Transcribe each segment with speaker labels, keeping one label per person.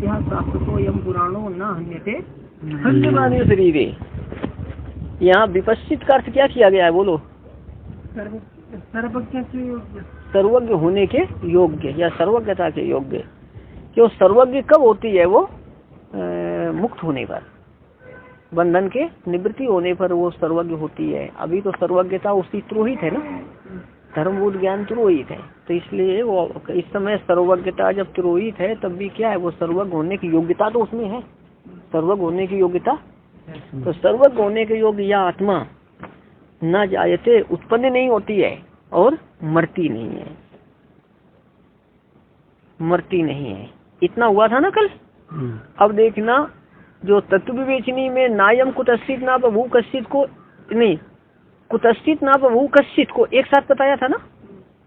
Speaker 1: नित्या शाश्वतो यम पुराणो न हन्यते
Speaker 2: हन्यमाने शरीरे। यहाँ विपश्चित का अर्थ क्या किया गया है बोलो? सर्वज्ञ होने के योग्य या सर्वज्ञता के योग्य। क्यों सर्वज्ञ कब होती है? वो मुक्त होने पर, बंधन के निवृत्ति होने पर वो सर्वज्ञ होती है। अभी तो सर्वज्ञता उसकी तुरोहित है ना, धर्मबोध ज्ञान तुरोहित है, तो इसलिए वो इस समय सर्वज्ञता जब तुरोहित है तब भी क्या है, वो सर्वज्ञ होने की योग्यता तो उसमें है, सर्वज्ञ होने की योग्यता। तो सर्वज्ञ होने के योग्य यह आत्मा न जायते उत्पन्न नहीं होती है और मरती नहीं है, मरती नहीं है। इतना हुआ था ना कल। अब देखना जो तत्व विवेचनी में नायम कुतस्थित ना बभू कश्चित को नहीं, कुतस्थित ना बभू कश्चित को एक साथ बताया था ना,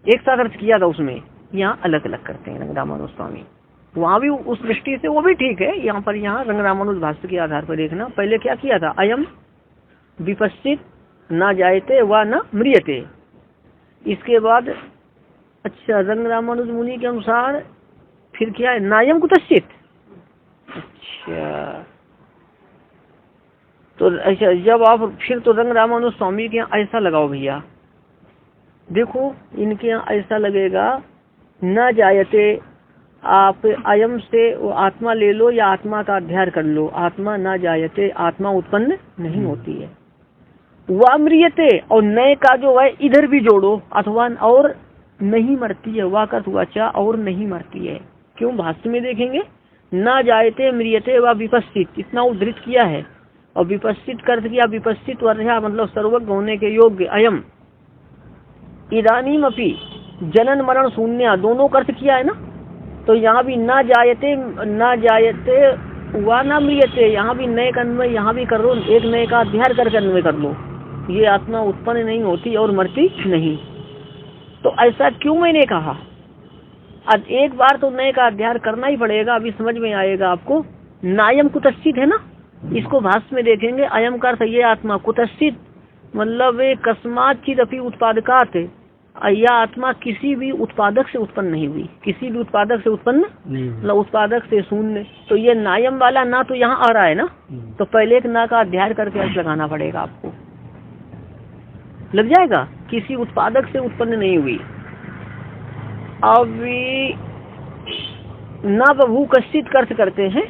Speaker 2: एक साथ अर्थ किया था उसमें। यहाँ अलग अलग करते हैं रंगरामानुज स्वामी, वहाँ भी उस दृष्टि से वो भी ठीक है। यहाँ पर यहाँ रंगरामानुज भाष्य के आधार पर देखना, पहले क्या किया था, अयम विपश्चित ना जायते व न म्रियते। इसके बाद अच्छा रंगरामानुज मुनि के अनुसार फिर क्या है, नायम कुतश्चित। अच्छा तो अच्छा जब आप फिर तो रंगरामानुज स्वामी के यहाँ ऐसा लगाओ भैया, देखो इनके यहाँ ऐसा लगेगा न जायते, आप अयम से वो आत्मा ले लो या आत्मा का अध्ययन कर लो, आत्मा न जायते आत्मा उत्पन्न नहीं होती है। वाम्रियते और नए का जो है इधर भी जोड़ो, अथवा और नहीं मरती है, वाह का वाचा और नहीं मरती है। क्यों भाष्य में देखेंगे न जायते म्रियते व विपस्थित, इतना उद्धृत किया है और विपस्थित कर किया, विपस्थित वर्षा मतलब सर्वज्ञ होने के योग्य अयम इदानीम अपि जनन मरण शून्य, दोनों का अर्थ किया है ना। तो यहाँ भी न जायते व न म्रियते, यहाँ भी नए का अन्वय यहाँ भी कर लो, एक नए का अध्ययन करके अन्वय कर लो, ये आत्मा उत्पन्न नहीं होती और मरती नहीं। तो ऐसा क्यों मैंने कहा, अब एक बार तो नए का अध्ययन करना ही पड़ेगा, अभी समझ में आएगा आपको। नायम कुतस्थित है ना, इसको भाष्य में देखेंगे, अयम का अर्थ ये आत्मा, कुतस्थित मतलब कस्मात चिद अपि उत्पादकात, यह आत्मा किसी भी उत्पादक से उत्पन्न नहीं हुई, किसी भी उत्पादक से उत्पन्न मतलब उत्पादक से शून्य। तो ये नायम वाला ना तो यहाँ आ रहा है ना, तो पहले एक ना का अध्ययन करके अर्थ लगाना पड़ेगा आपको, लग जाएगा, किसी उत्पादक से उत्पन्न नहीं हुई। अब न बभू कश्चित अर्थ करते हैं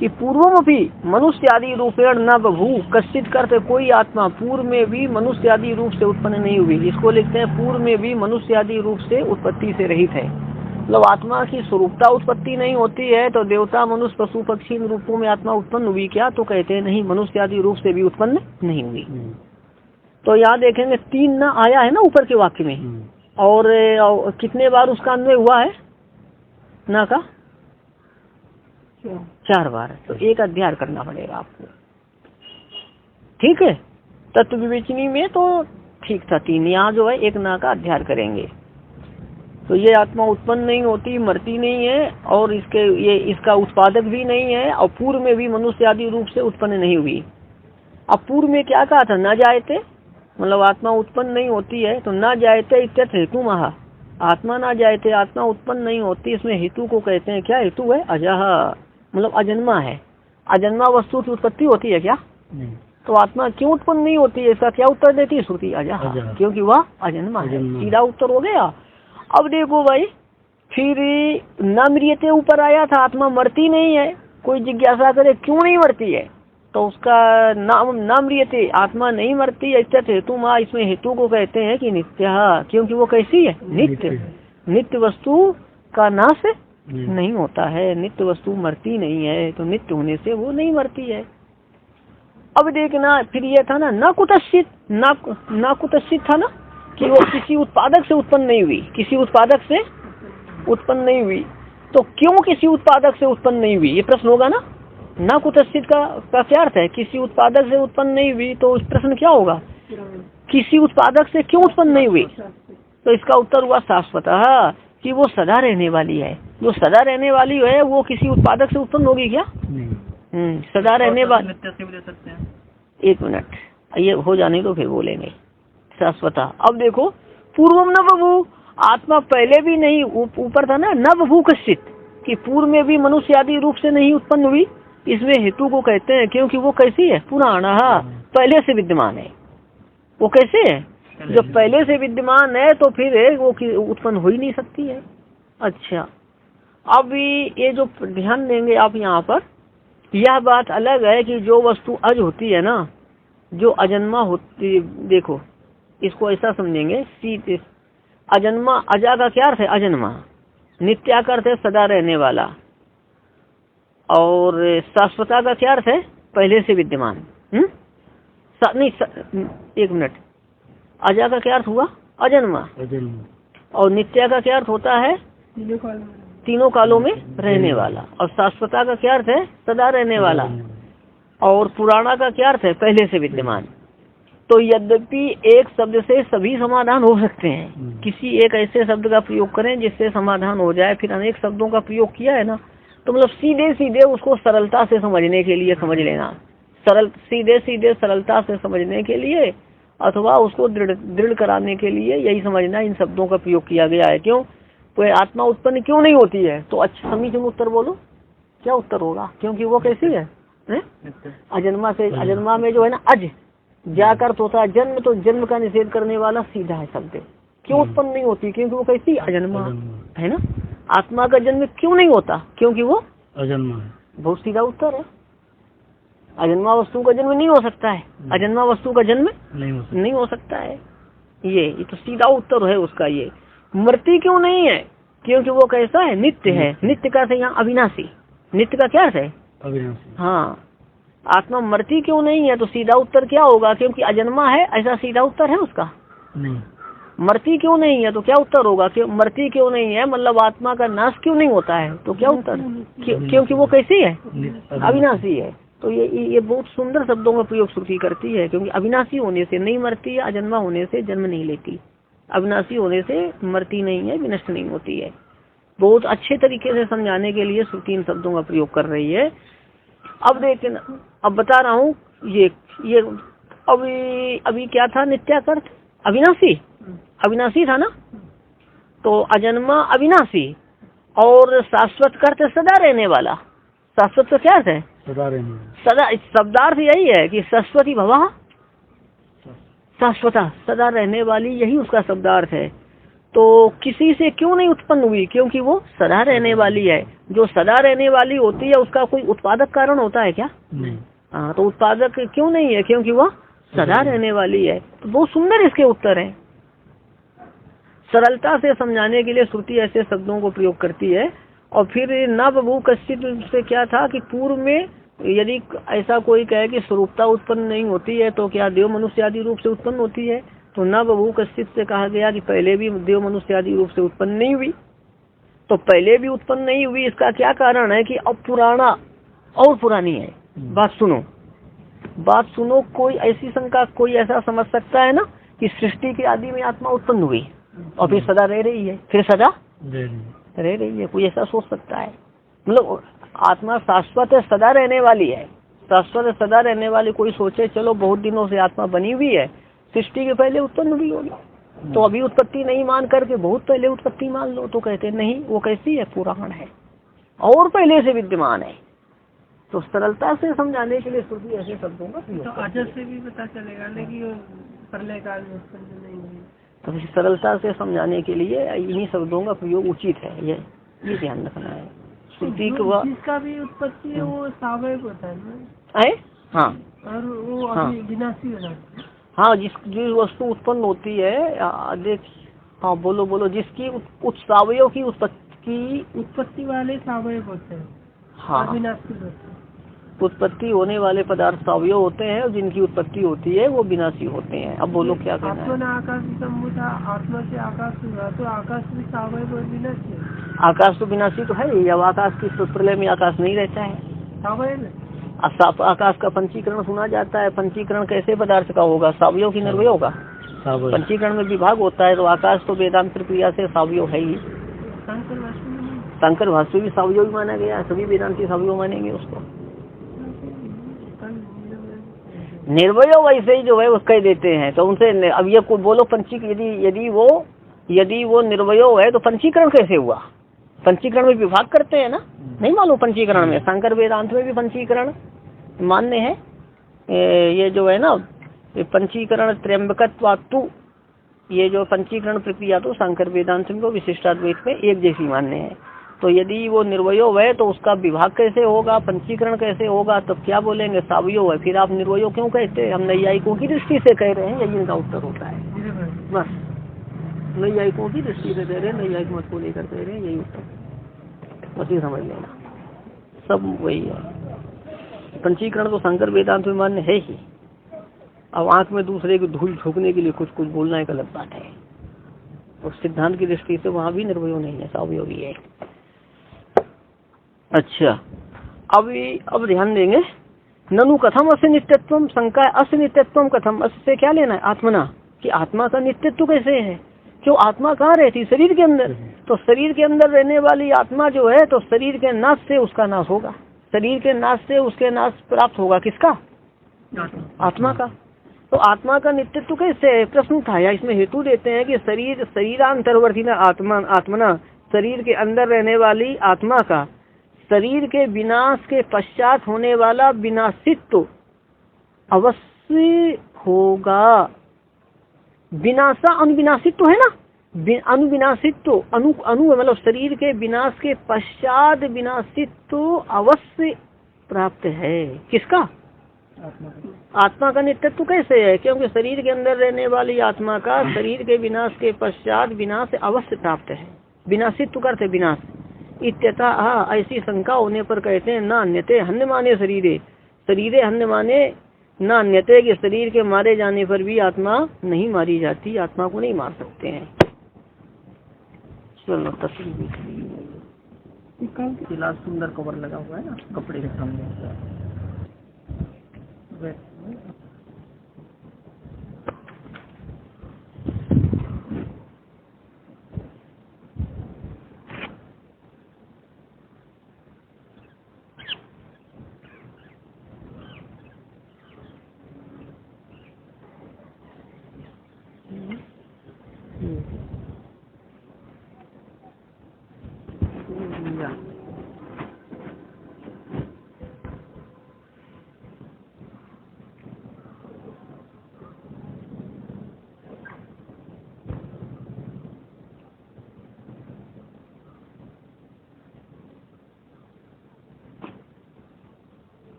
Speaker 2: कि पूर्वम भी मनुष्य आदि रूपेण न बभू कश्चित करते, कोई आत्मा पूर्व में भी मनुष्य आदि रूप से उत्पन्न नहीं हुई, इसको लिखते हैं पूर्व में भी मनुष्य आदि रूप से उत्पत्ति से रहित है। मतलब आत्मा की स्वरूपता उत्पत्ति नहीं होती है, तो देवता मनुष्य पशु पक्षी रूपों में आत्मा उत्पन्न हुई क्या, तो कहते हैं नहीं, मनुष्य आदि रूप से भी उत्पन्न नहीं हुई। तो यहाँ देखेंगे तीन न आया है ना ऊपर के वाक्य में, और कितने बार उसका अन्वय हुआ है ना का, 4 बार। तो एक अध्ययन करना पड़ेगा आपको, ठीक है। तत्व विवेचनी में तो ठीक था 3, यहाँ जो है एक ना का अध्ययन करेंगे। तो ये आत्मा उत्पन्न नहीं होती, मरती नहीं है, और इसका उत्पादक भी नहीं है, और पूर्व में भी मनुष्य आदि रूप से उत्पन्न नहीं हुई। अब पूर्व में क्या कहा था, न जायते मतलब आत्मा उत्पन्न नहीं होती है, तो न जायते इत्यर्थ हेतु महा, आत्मा ना जायते आत्मा उत्पन्न नहीं होती, इसमें हेतु को कहते हैं क्या, हेतु है अजह, मतलब अजन्मा है। अजन्मा वस्तु की उत्पत्ति होती है क्या, तो आत्मा क्यों उत्पन्न नहीं होती है, इसका क्या उत्तर देती है श्रुति, अजह, क्योंकि वह अजन्मा है। सीधा उत्तर हो गया। अब देखो भाई, फिर न म्रियते ऊपर आया था, आत्मा मरती नहीं है, कोई जिज्ञासा करे क्यों नहीं मरती है, तो उसका न म्रियते आत्मा नहीं मरती है, हेतु माँ, इसमें हेतु को कहते हैं कि नित्य, क्योंकि वो कैसी है, नित्य, नित्य वस्तु का नाश नहीं होता है, नित्य वस्तु मरती नहीं है, तो नित्य होने से वो नहीं मरती है। अब देखना फिर ये था ना न कुतश्चित, ना कुतश्चित था ना, कि वो किसी उत्पादक से उत्पन्न नहीं हुई, किसी उत्पादक से उत्पन्न नहीं हुई। तो क्यों किसी उत्पादक से उत्पन्न नहीं हुई, ये प्रश्न होगा ना। न कुतश्चित का क्या अर्थ है, किसी उत्पादक से उत्पन्न नहीं हुई, तो प्रश्न क्या होगा, किसी उत्पादक से क्यों उत्पन्न नहीं हुई, तो इसका उत्तर हुआ शाश्वत, कि वो सदा रहने वाली है। जो सदा रहने वाली है वो किसी उत्पादक से उत्पन्न होगी क्या, सदा रहने वाली। एक मिनट, ये हो जाने तो फिर बोलेंगे शाश्वता। अब देखो पूर्वम न बभू, आत्मा पहले भी नहीं, ऊपर था ना न बभू कश्चित, कि पूर्व में भी मनुष्य आदि रूप से नहीं उत्पन्न हुई, इसमें हेतु को कहते हैं क्योंकि वो कैसी है, पुराणा, पहले से विद्यमान है। वो कैसे है, जब पहले से विद्यमान है तो फिर वो उत्पन्न हो ही नहीं सकती है। अच्छा, अब ये जो ध्यान देंगे आप यहाँ पर, यह बात अलग है कि जो वस्तु अज होती है ना, जो अजन्मा होती, देखो इसको ऐसा समझेंगे, सी अजन्मा, अजा का क्या अर्थ है, अजन्मा, नित्या का अर्थ है सदा रहने वाला, और शाश्वता का क्या अर्थ है, पहले से विद्यमान। नहीं एक मिनट, अजा का क्या अर्थ हुआ, अजन्मा, और नित्या का क्या अर्थ होता है, तीनों कालों में रहने वाला, और शाश्वता का क्या अर्थ है, सदा रहने वाला, और पुराणा का क्या अर्थ है, पहले से विद्यमान। तो यद्यपि एक शब्द से सभी समाधान हो सकते हैं, किसी एक ऐसे शब्द का प्रयोग करें जिससे समाधान हो जाए, फिर अनेक शब्दों का प्रयोग किया है ना, तो मतलब सीधे सीधे उसको सरलता से समझने के लिए समझ लेना, सीधे सीधे सरलता से समझने के लिए, अथवा उसको दृढ़ कराने के लिए यही समझना इन शब्दों का प्रयोग किया गया है। क्यों, कोई आत्मा उत्पन्न क्यों नहीं होती है, तो अच्छा समीचीन उत्तर बोलो, क्या उत्तर होगा, क्योंकि वो कैसी है, अजन्मा से, अजन्मा में जो है ना, अज जाकर होता है जन्म, तो जन्म का निषेध करने वाला सीधा है शब्द। क्यों उत्पन्न नहीं होती, क्योंकि वो कैसी, अजन्मा है ना। आत्मा का जन्म क्यों नहीं होता, क्योंकि वो अजन्मा है, बहुत सीधा उत्तर है। अजन्मा वस्तु का जन्म नहीं हो सकता है, अजन्मा वस्तु का जन्म नहीं हो सकता है, ये तो सीधा उत्तर है उसका। ये मृत्यु क्यों नहीं है, क्योंकि वो कैसा है, नित्य है, नित्य का से यहाँ अविनाशी, नित्य का क्या है, अविनाशी। हाँ, आत्मा मृत्यु क्यों नहीं है, तो सीधा उत्तर क्या होगा, क्योंकि अजन्मा है, ऐसा सीधा उत्तर है उसका नहीं। मृत्यु क्यों नहीं है, तो क्या उत्तर होगा, मृत्यु क्यों नहीं है, मतलब आत्मा का नाश क्यों नहीं होता है, तो क्या उत्तर, क्योंकि वो कैसी है, अविनाशी है। तो ये बहुत सुंदर शब्दों का प्रयोग श्रुति करती है, क्योंकि अविनाशी होने से नहीं मरती है, अजन्मा होने से जन्म नहीं लेती, अविनाशी होने से मरती नहीं है, विनष्ट नहीं होती है। बहुत अच्छे तरीके से समझाने के लिए श्रुति इन शब्दों का प्रयोग कर रही है। अब देखिए, अब बता रहा हूँ ये अभी क्या था, नित्याकर्त अविनाशी, अविनाशी था ना, तो अजन्मा अविनाशी, और शाश्वत कर्त सदा रहने वाला, शाश्वत का क्या है, सदा रहने, सदा शब्दार्थ यही है कि शाश्वती भवा, शाश्वता सदा रहने वाली, यही उसका शब्दार्थ है। तो किसी से क्यों नहीं उत्पन्न हुई, क्योंकि वो सदा रहने वाली है। जो सदा रहने वाली होती है उसका कोई उत्पादक कारण होता है क्या, नहीं। हाँ, तो उत्पादक क्यों नहीं है, क्योंकि वह सदा रहने वाली है। तो बहुत सुंदर इसके उत्तर हैं। सरलता से समझाने के लिए श्रुति ऐसे शब्दों को प्रयोग करती है। और फिर न बभू कश्चित से क्या था कि पूर्व में यदि ऐसा कोई कहे कि स्वरूपता उत्पन्न नहीं होती है तो क्या देव मनुष्य आदि रूप से उत्पन्न होती है, तो न बभू कश्चित से कहा गया कि पहले भी देव मनुष्य आदि रूप से उत्पन्न नहीं हुई। तो पहले भी उत्पन्न नहीं हुई, इसका क्या कारण है कि अब पुराना और पुरानी है। बात सुनो, कोई ऐसी शंका, कोई ऐसा समझ सकता है ना कि सृष्टि के आदि में आत्मा उत्पन्न हुई और फिर सदा रह रही है, फिर सदा रह रही है, कोई ऐसा सोच सकता है? मतलब आत्मा शाश्वत है, सदा रहने वाली है, शाश्वत सदा रहने वाली। कोई सोचे चलो बहुत दिनों से आत्मा बनी हुई है, सृष्टि के पहले उत्पन्न हुई होगी, तो अभी उत्पत्ति नहीं मान करके बहुत पहले उत्पत्ति मान लो। तो कहते नहीं, वो कैसी है, पुराण है और पहले से विद्यमान है। तो सरलता से समझाने के लिए श्रुति ऐसे शब्दों का प्रयोग, तो अजर से भी पता चलेगा लेकिन प्रलय काल में उत्पन्न नहीं हुई। तो सरलता से समझाने के लिए इन्हीं शब्दों का प्रयोग उचित है, ये ध्यान रखना है। श्रुति जिसका भी उत्पत्ति है वो सावयव होता है, हाँ, और वो अभी विनाशी हो जाता है। हाँ, जिस वस्तु उत्पन्न होती है, देख, हाँ बोलो, जिसकी उत्सावयों की उत्पत्ति वाले सावयव होते हैं, हाँ, विनाशी होते हैं। उत्पत्ति होने वाले पदार्थ सावयव होते हैं और जिनकी उत्पत्ति होती है वो विनाशी होते हैं। अब बोलो क्या कहना है? आकाश संबुधा, आत्मा से आकाश हुआ तो आकाश भी सावयव और विनाशी है। आकाश तो विनाशी तो है ही, अब आकाश की प्रलय में आकाश नहीं रहता है, सावयव। आकाश का पंचीकरण सुना जाता है, पंचीकरण कैसे पदार्थ का होगा, सावयव की निर्वय होगा। पंचीकरण में विभाग होता है, तो आकाश तो वेदांत क्रिया से सावयव है ही। शंकर भाष्य भी सावयव माना गया, सभी वेदांती सावयव मानेंगे उसको। निर्वय वैसे ही जो है वो कह देते हैं, तो उनसे अब ये बोलो पंचीक यदि वो निर्वय है तो पंचीकरण कैसे हुआ? पंचीकरण में विभाग करते हैं ना, नहीं मालूम? पंचीकरण में, शंकर वेदांत में भी पंचीकरण मान्य है। ये जो है ना, ये पंचीकरण त्र्यंबकत्वात्तु, ये जो पंचीकरण प्रक्रिया तो शंकर वेदांत में विशिष्टाद्वैत में एक जैसी मान्य है। तो यदि वो निर्वयो है तो उसका विभाग कैसे होगा, पंचीकरण कैसे होगा? तब क्या बोलेंगे? सावयो है। फिर आप निर्वयो क्यों कहते हैं? हम नैयायिकों की दृष्टि से कह रहे हैं, यही इनका उत्तर होता है। बस नैयायिकों की दृष्टि से कह रहे हैं, नैयायिक मत को लेकर कह रहे हैं, यही उत्तर, बस ये समझ लेना, सब वही है। पंचीकरण तो शंकर वेदांत में मान्य है ही। अब आंख में दूसरे की धूल झोंकने के लिए कुछ कुछ बोलना एक अलग बात है। और सिद्धांत की दृष्टि से वहां भी निर्वयो नहीं है, सावयव भी है। अच्छा, अब ध्यान देंगे। ननु कथम अस्य नित्यत्वम, शंका अस्य नित्यत्वम कथम, अस्य से क्या लेना है? आत्मना, कि आत्मा का नित्यत्व कैसे है? क्यों? आत्मा कहाँ रहती? शरीर के अंदर। तो शरीर के अंदर रहने वाली आत्मा जो है, तो शरीर के नाश से उसका नाश होगा, शरीर के नाश से उसके नाश प्राप्त होगा। किसका? आत्मा का। तो आत्मा का नित्यत्व कैसे? प्रश्न उठाया, इसमें हेतु देते हैं कि शरीरांतरवर्ती न आत्मना, शरीर के अंदर रहने वाली आत्मा का शरीर के विनाश के पश्चात होने वाला विनाशित्व अवश्य होगा। विनाशा अनुविनाशित्व है ना, अनुविनाशित्व, अनु मतलब शरीर के विनाश के पश्चात विनाशित्व अवश्य प्राप्त है। किसका? आत्मा का नित्यत्व कैसे है? क्योंकि शरीर के अंदर रहने वाली आत्मा का शरीर के विनाश के पश्चात विनाश अवश्य प्राप्त है। विनाशित्व करते विनाश इत्यतः, ऐसी शंका होने पर कहते हैं न अन्यते हन्य माने शरीरे, शरीरे हन्य माने न अन्यते, कि शरीर के मारे जाने पर भी आत्मा नहीं मारी जाती, आत्मा को नहीं मार सकते हैं। चलो तस्वीर सुंदर कवर लगा हुआ है ना कपड़े के सामने।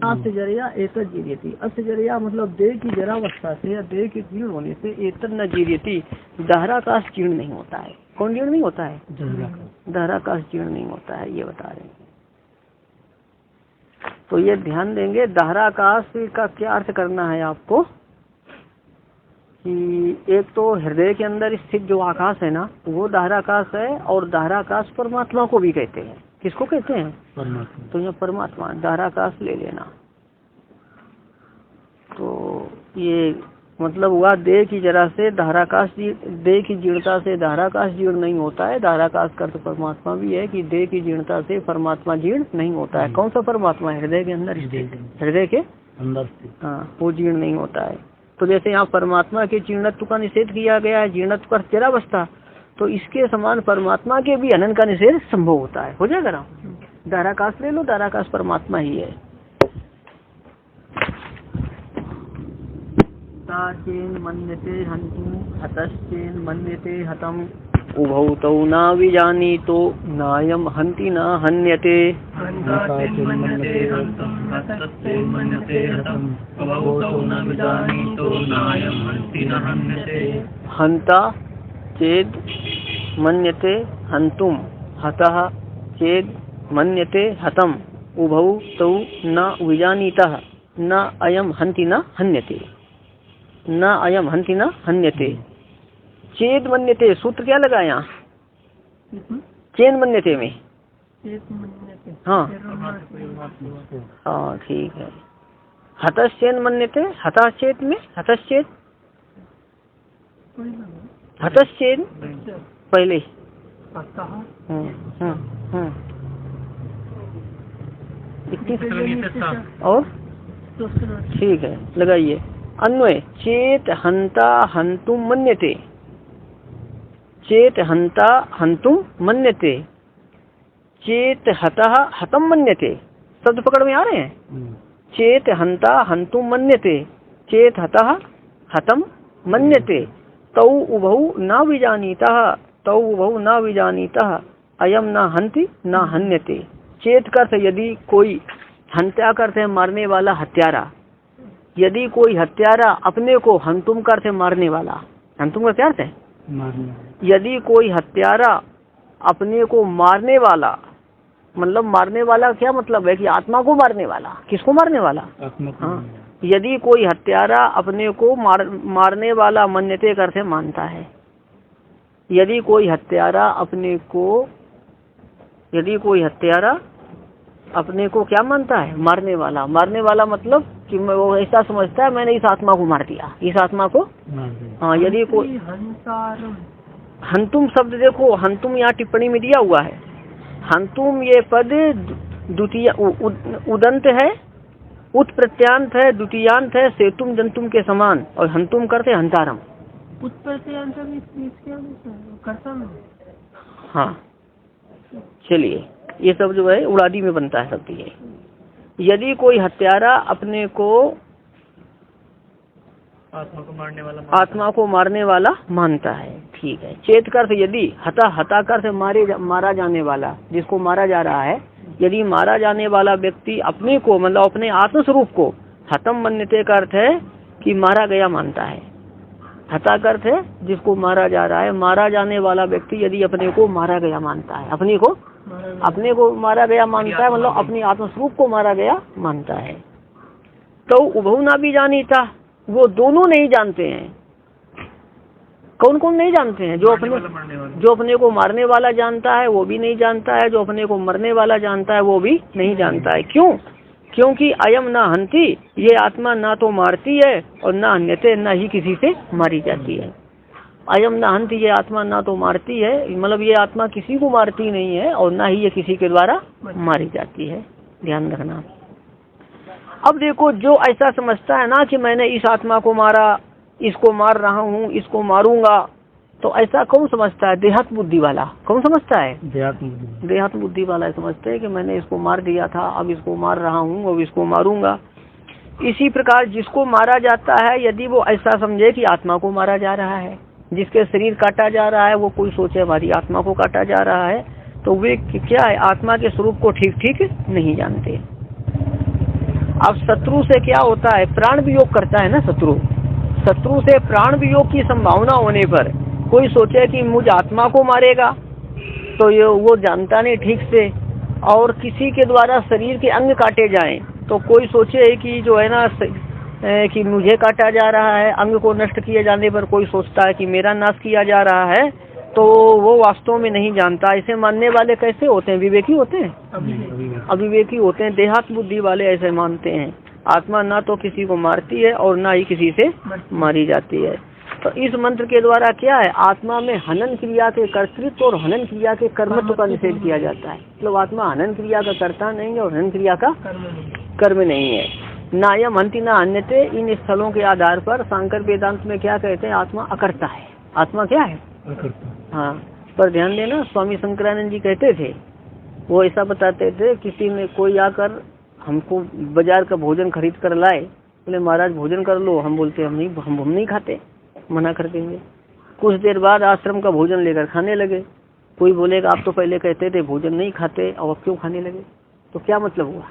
Speaker 2: अस्य एक जीर्यति, अस्य जरिया मतलब देह की जरावस्था से या देह के जीर्ण होने से एक न जीर्यति, दहराकाश जीर्ण नहीं होता है। कौन जीर्ण नहीं होता है? दहराकाश जीर्ण नहीं होता है, ये बता रहे हैं। तो ये ध्यान देंगे, दहराकाश का क्या अर्थ करना है आपको, कि एक तो हृदय के अंदर स्थित जो आकाश है ना, वो दहराकाश है, और दहराकाश परमात्मा को भी कहते हैं। किसको कहते हैं? परमात्मा। तो यहाँ परमात्मा दहराकाश ले लेना। तो ये मतलब हुआ देह की जरा से दहराकाश, देह की जीर्णता से दहराकाश जीर्ण नहीं होता है। दहराकाश का अर्थ परमात्मा भी है, कि देह की जीर्णता से परमात्मा जीर्ण नहीं होता है। कौन सा परमात्मा? हृदय के अंदर स्थित, हृदय के अंदर, हाँ, वो जीर्ण नहीं होता है। तो जैसे यहाँ परमात्मा के जीर्णत्व का निषेध किया गया है, जीर्णत्व का जरावस्था, तो इसके समान परमात्मा के भी हनन का निषेध संभव होता है। हो जाएगा ना? दहराकाश ले लो, दहराकाश परमात्मा ही है। चेन मन्यते हन्तु हतश्चेन मन्यते हतम उभौ तौ न विजानीतो नायम हन्ति न हन्यते। हन्ता चेद मन्यते हन्तुम, हतः चेद मन्यते हतम, उभौ तौ न विजानीतः, न अयम हन्ति न हन्यते, न अयम हन्ति न हन्यते। चेद मन्यते, सूत्र क्या लगा यहाँ? चेन मन्यते में, हाँ हाँ ठीक है। हतश्चेन मन्यते, हताश्चेत में, हतश्चेत, हतश्चेन पहले, 21 और ठीक है, लगाइए। अन्वय चेत हंता हंतुम मन्यते, चेत हंता हंतुम मन्यते, चेत हतः हतम मन्यते। शब्द पकड़ में आ रहे हैं? चेत हंता हंतुम मन्यते, चेत हतः हतम मन्यते, तौ उभौ न विजानीतः, तौ उभौ न विजानीतः, अयम न हंति न हन्यते। चेत करते यदि कोई, हंत्या करते मारने वाला हत्यारा, यदि कोई हत्यारा अपने को, हंतुम करते मारने वाला, हंतुम का क्या अर्थ है? यदि कोई हत्यारा अपने को मारने वाला, मतलब मारने वाला क्या मतलब है कि आत्मा को मारने वाला, किसको मारने वाला? हाँ, यदि कोई हत्यारा अपने को मारने वाला मन्यते करते मानता है, यदि कोई हत्यारा अपने को, यदि कोई हत्यारा अपने को क्या मानता है? मारने वाला। मारने वाला मतलब कि वो ऐसा समझता है मैंने इस आत्मा को मार दिया, इस आत्मा को। हाँ, यदि कोई हंतुम शब्द देखो, हंतुम यहाँ टिप्पणी में दिया हुआ है। हंतुम ये पद द्वितीय उदंत है, उत प्रत्यांत है, द्वितीयांत है, सेतुम जंतुम के समान, और हंतुम करते हंतारम।
Speaker 1: उत प्रत्यांत करता में।
Speaker 2: हाँ, चलिए ये सब जो है उड़ादी में बनता है शब्द ये। यदि कोई हत्यारा अपने को आत्मा को मारने वाला मानता है, ठीक है। चेत कर यदि, हता हता कर मारा जाने वाला, जिसको मारा जा रहा है, यदि मारा जाने वाला व्यक्ति अपने को, मतलब अपने आत्मस्वरूप को, हतम मन्यते का अर्थ है कि मारा गया मानता है। हता का अर्थ है जिसको मारा जा रहा है, मारा जाने वाला व्यक्ति यदि अपने को मारा गया मानता है, अपने को मारा गया मानता है, मतलब अपने आत्मस्वरूप को मारा गया मानता है। तो उभौ ना भी जानीता, वो दोनों नहीं जानते हैं। कौन कौन नहीं जानते हैं? जो अपने को मारने वाला जानता है वो भी नहीं जानता है, जो अपने को मरने वाला जानता है वो भी नहीं जानता है। क्यों? क्योंकि अयम न हंति, ये आत्मा ना तो मारती है और न हन्यते, न ही किसी से मारी जाती है। अयम न हंति, ये आत्मा ना तो मारती है, मतलब ये आत्मा किसी को मारती नहीं है, और ना ही ये किसी के द्वारा मारी जाती है। ध्यान रखना। अब देखो, जो ऐसा समझता है ना कि मैंने इस आत्मा को मारा, इसको मार रहा हूँ, इसको मारूंगा, तो ऐसा कौन समझता है? देहात्म बुद्धि वाला। कौन समझता है? देहात्म बुद्धि वाला समझते हैं कि मैंने इसको मार दिया था, अब इसको मार रहा हूँ, अब इसको मारूंगा। इसी प्रकार जिसको मारा जाता है, यदि वो ऐसा समझे कि आत्मा को मारा जा रहा है, जिसके शरीर काटा जा रहा है, वो कोई सोचे हमारी आत्मा को काटा जा रहा है, तो वे क्या है? आत्मा के स्वरूप को ठीक ठीक नहीं जानते। अब शत्रु से क्या होता है? प्राण वियोग करता है ना शत्रु। शत्रु से प्राण वियोग की संभावना होने पर कोई सोचे कि मुझ आत्मा को मारेगा, तो ये वो जानता नहीं ठीक से। और किसी के द्वारा शरीर के अंग काटे जाएं, तो कोई सोचे कि जो है ना कि मुझे काटा जा रहा है, अंग को नष्ट किए जाने पर कोई सोचता है कि मेरा नाश किया जा रहा है, तो वो वास्तव में नहीं जानता। ऐसे मानने वाले कैसे होते हैं? विवेकी होते हैं, अविवेकी होते हैं। देहात्म बुद्धि वाले ऐसे मानते हैं आत्मा ना तो किसी को मारती है और ना ही किसी से मारी जाती है। तो इस मंत्र के द्वारा क्या है? आत्मा में हनन क्रिया के कर्तृत्व और हनन क्रिया के कर्मत्व का निषेध किया जाता है। मतलब आत्मा हनन क्रिया का कर्ता नहीं है और हनन क्रिया का कर्म नहीं है। नायम हंति ना अन्यते, इन स्थलों के आधार पर सांकर वेदांत में क्या कहते हैं? आत्मा अकर्ता है। आत्मा क्या है? हाँ, पर ध्यान देना, स्वामी शंकरानंद जी कहते थे, वो ऐसा बताते थे, किसी ने कोई आकर हमको बाजार का भोजन खरीद कर लाए, बोले महाराज भोजन कर लो, हम बोलते हम नहीं खाते, मना कर देंगे। कुछ देर बाद आश्रम का भोजन लेकर खाने लगे। कोई बोलेगा आप तो पहले कहते थे भोजन नहीं खाते, और अब क्यों खाने लगे? तो क्या मतलब हुआ?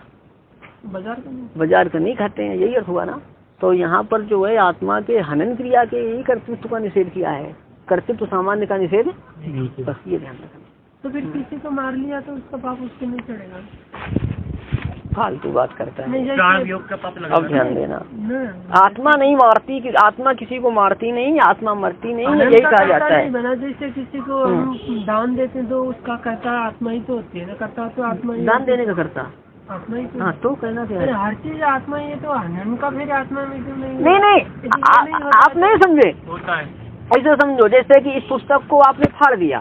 Speaker 2: बाजार का नहीं खाते हैं, यही अर्थ हुआ ना। तो यहाँ पर जो है आत्मा के हनन क्रिया के यही कर्तृत्व का निषेध किया है, कर्तृत्व सामान्य का निषेध, बस ये ध्यान रखना।
Speaker 1: तो फिर किसी को मार लिया तो उसका पाप उसके नहीं चढ़ेगा?
Speaker 2: फालतू बात करता है।
Speaker 1: अब
Speaker 2: ध्यान देना, आत्मा नहीं मारती, आत्मा किसी को मारती नहीं, आत्मा मरती नहीं, यही कहा जाता है।
Speaker 1: जैसे किसी को हम दान देते तो उसका कर्ता आत्मा ही तो होती है ना, कर्ता तो आत्मा ही,
Speaker 2: दान देने का कर्ता
Speaker 1: आत्मा ही तो।
Speaker 2: हाँ, तो कहना क्या है?
Speaker 1: हर चीज आत्मा ही है, तो हनन का फिर आत्मा में क्यों नहीं?
Speaker 2: नहीं, आप नहीं समझे। ऐसे समझो जैसे कि इस पुस्तक को आपने फाड़ दिया,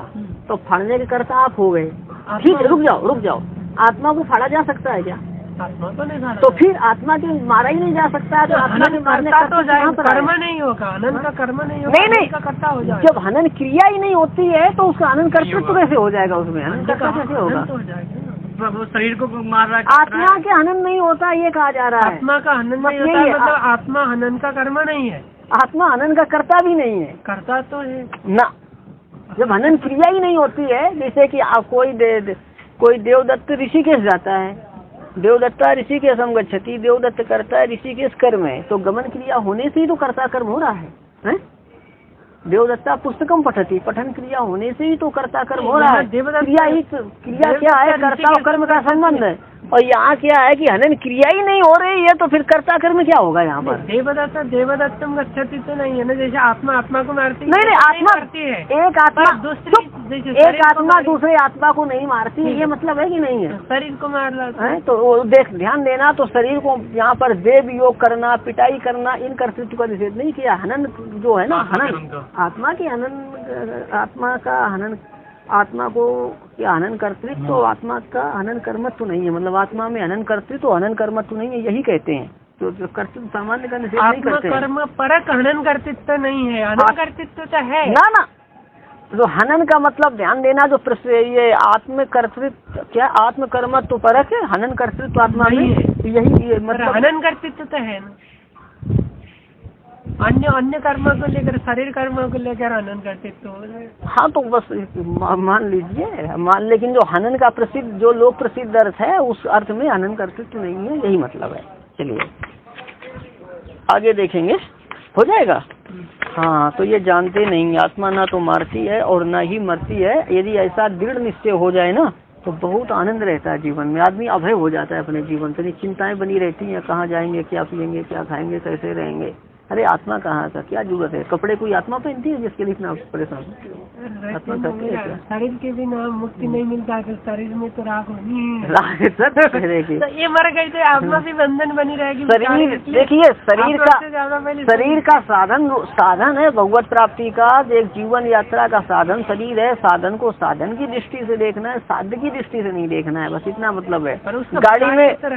Speaker 2: तो फाड़ने के कर्ता आप हो गए, ठीक है। रुक जाओ, आत्मा को फाड़ा जा सकता है क्या?
Speaker 1: आत्मा तो नहीं
Speaker 2: तो फिर आत्मा के मारा ही नहीं जा सकता है, तो आत्मा के मारने का
Speaker 1: तो जाएगा,
Speaker 2: कहाँ पर
Speaker 1: कर्म
Speaker 2: आया?
Speaker 1: नहीं होगा, हनन का कर्म नहीं होगा,
Speaker 2: नहीं
Speaker 1: हनन का कर्ता हो जाएगा।
Speaker 2: जब हनन क्रिया ही नहीं होती है तो उसका हनन कर्तृत्व कैसे हो जाएगा? उसमें हनन कर्ता कैसे होगा?
Speaker 1: हनन तो हो जाएगा,
Speaker 3: वो शरीर को मार रहा है।
Speaker 2: आत्मा के हनन नहीं होता ये कहा जा रहा है।
Speaker 1: आत्मा का हनन नहीं
Speaker 2: बस
Speaker 1: होता
Speaker 2: यही
Speaker 1: है,
Speaker 2: है।
Speaker 1: मतलब आत्मा हनन का कर्म नहीं है,
Speaker 2: आत्मा हनन का कर्ता भी नहीं है
Speaker 1: करता तो है
Speaker 2: ना। जब हनन क्रिया ही नहीं होती है, जैसे कि आप कोई देवदत्त ऋषिकेश जाता है, देवदत्ता ऋषिकेश हम गच्छति, देवदत्त करता है ऋषिकेश कर्म है, तो गमन क्रिया होने से ही तो कर्ता कर्म हो रहा है, हैं? देवदत्ता पुस्तकम पठती, पठन क्रिया होने से ही तो कर्ता कर्म हो रहा है। क्रिया क्या है? कर्ता और कर्म का संबंध है। और यहाँ क्या है कि हनन क्रिया ही नहीं हो रही है, तो फिर कर्ता कर्म क्या होगा यहाँ पर?
Speaker 1: देवदत्तम गच्छति तो नहीं है ना, जैसे आत्मा आत्मा को मारती है,
Speaker 2: नहीं आत्मा
Speaker 1: मारती है,
Speaker 2: एक आत्मा
Speaker 1: दूसरी
Speaker 2: एक आत्मा दूसरे आत्मा को नहीं मारती, ये मतलब है कि नहीं है?
Speaker 1: शरीर को मार लाता
Speaker 2: है तो वो ध्यान देना, तो शरीर को यहाँ पर देव योग करना, पिटाई करना, इन कर्तृत्व का निषेध नहीं किया। हनन जो है ना, हनन आत्मा की हनन, आत्मा का हनन, आत्मा को क्या हनन कर्तृत्व, तो आत्मा का हनन कर्मत्व नहीं है, मतलब आत्मा में हनन कर्तृत्व हनन कर्मत्व नहीं है, यही कहते हैं। तो कर्तृत्व सामान्य का निषेध नहीं करते।
Speaker 1: कर्म परक हनन कर्तृत्व नहीं है, हनन कर्तृत्व तो है
Speaker 2: ना। तो हनन का मतलब ध्यान देना, जो ये आत्म कर्तृत्व क्या आत्म कर्मत्व परक है, हनन कर्तृत्व आत्मा में यही मतलब
Speaker 1: हनन कर्तृत्व तो है ना। अन्य कर्मों को लेकर, शरीर कर्मों को लेकर हनन कर्तृत्व हो जाए।
Speaker 2: हाँ तो बस मान लीजिए, लेकिन जो हनन का प्रसिद्ध, जो लोक प्रसिद्ध अर्थ है, उस अर्थ में हनन कर्तृत्व नहीं है, यही मतलब है। चलिए आगे देखेंगे, हो जाएगा। हाँ तो ये जानते नहीं, आत्मा ना तो मारती है और ना ही मरती है। यदि ऐसा दृढ़ निश्चय हो जाए ना, तो बहुत आनंद रहता है जीवन में, आदमी अभय हो जाता है अपने जीवन से। चिंताएं बनी रहती हैं, कहाँ जाएंगे, क्या पियेंगे, क्या खाएंगे, कैसे रहेंगे। अरे आत्मा कहाँ का, क्या जरूरत है? कपड़े कोई आत्मा पहनती है जिसके लिए इतना परेशान? आत्मा करती है क्या?
Speaker 1: शरीर के बिना मुक्ति नहीं मिलता है, तो शरीर में तो राख होनी है,
Speaker 2: रहेगी।
Speaker 1: तो ये मर गई तो आत्मा भी बंधन बनी रहेगी।
Speaker 2: शरीर देखिए, शरीर का साधन है भगवत प्राप्ति का, एक जीवन यात्रा का साधन शरीर है। साधन को साधन की दृष्टि से देखना है, साध्य की दृष्टि से नहीं देखना है, बस इतना मतलब है।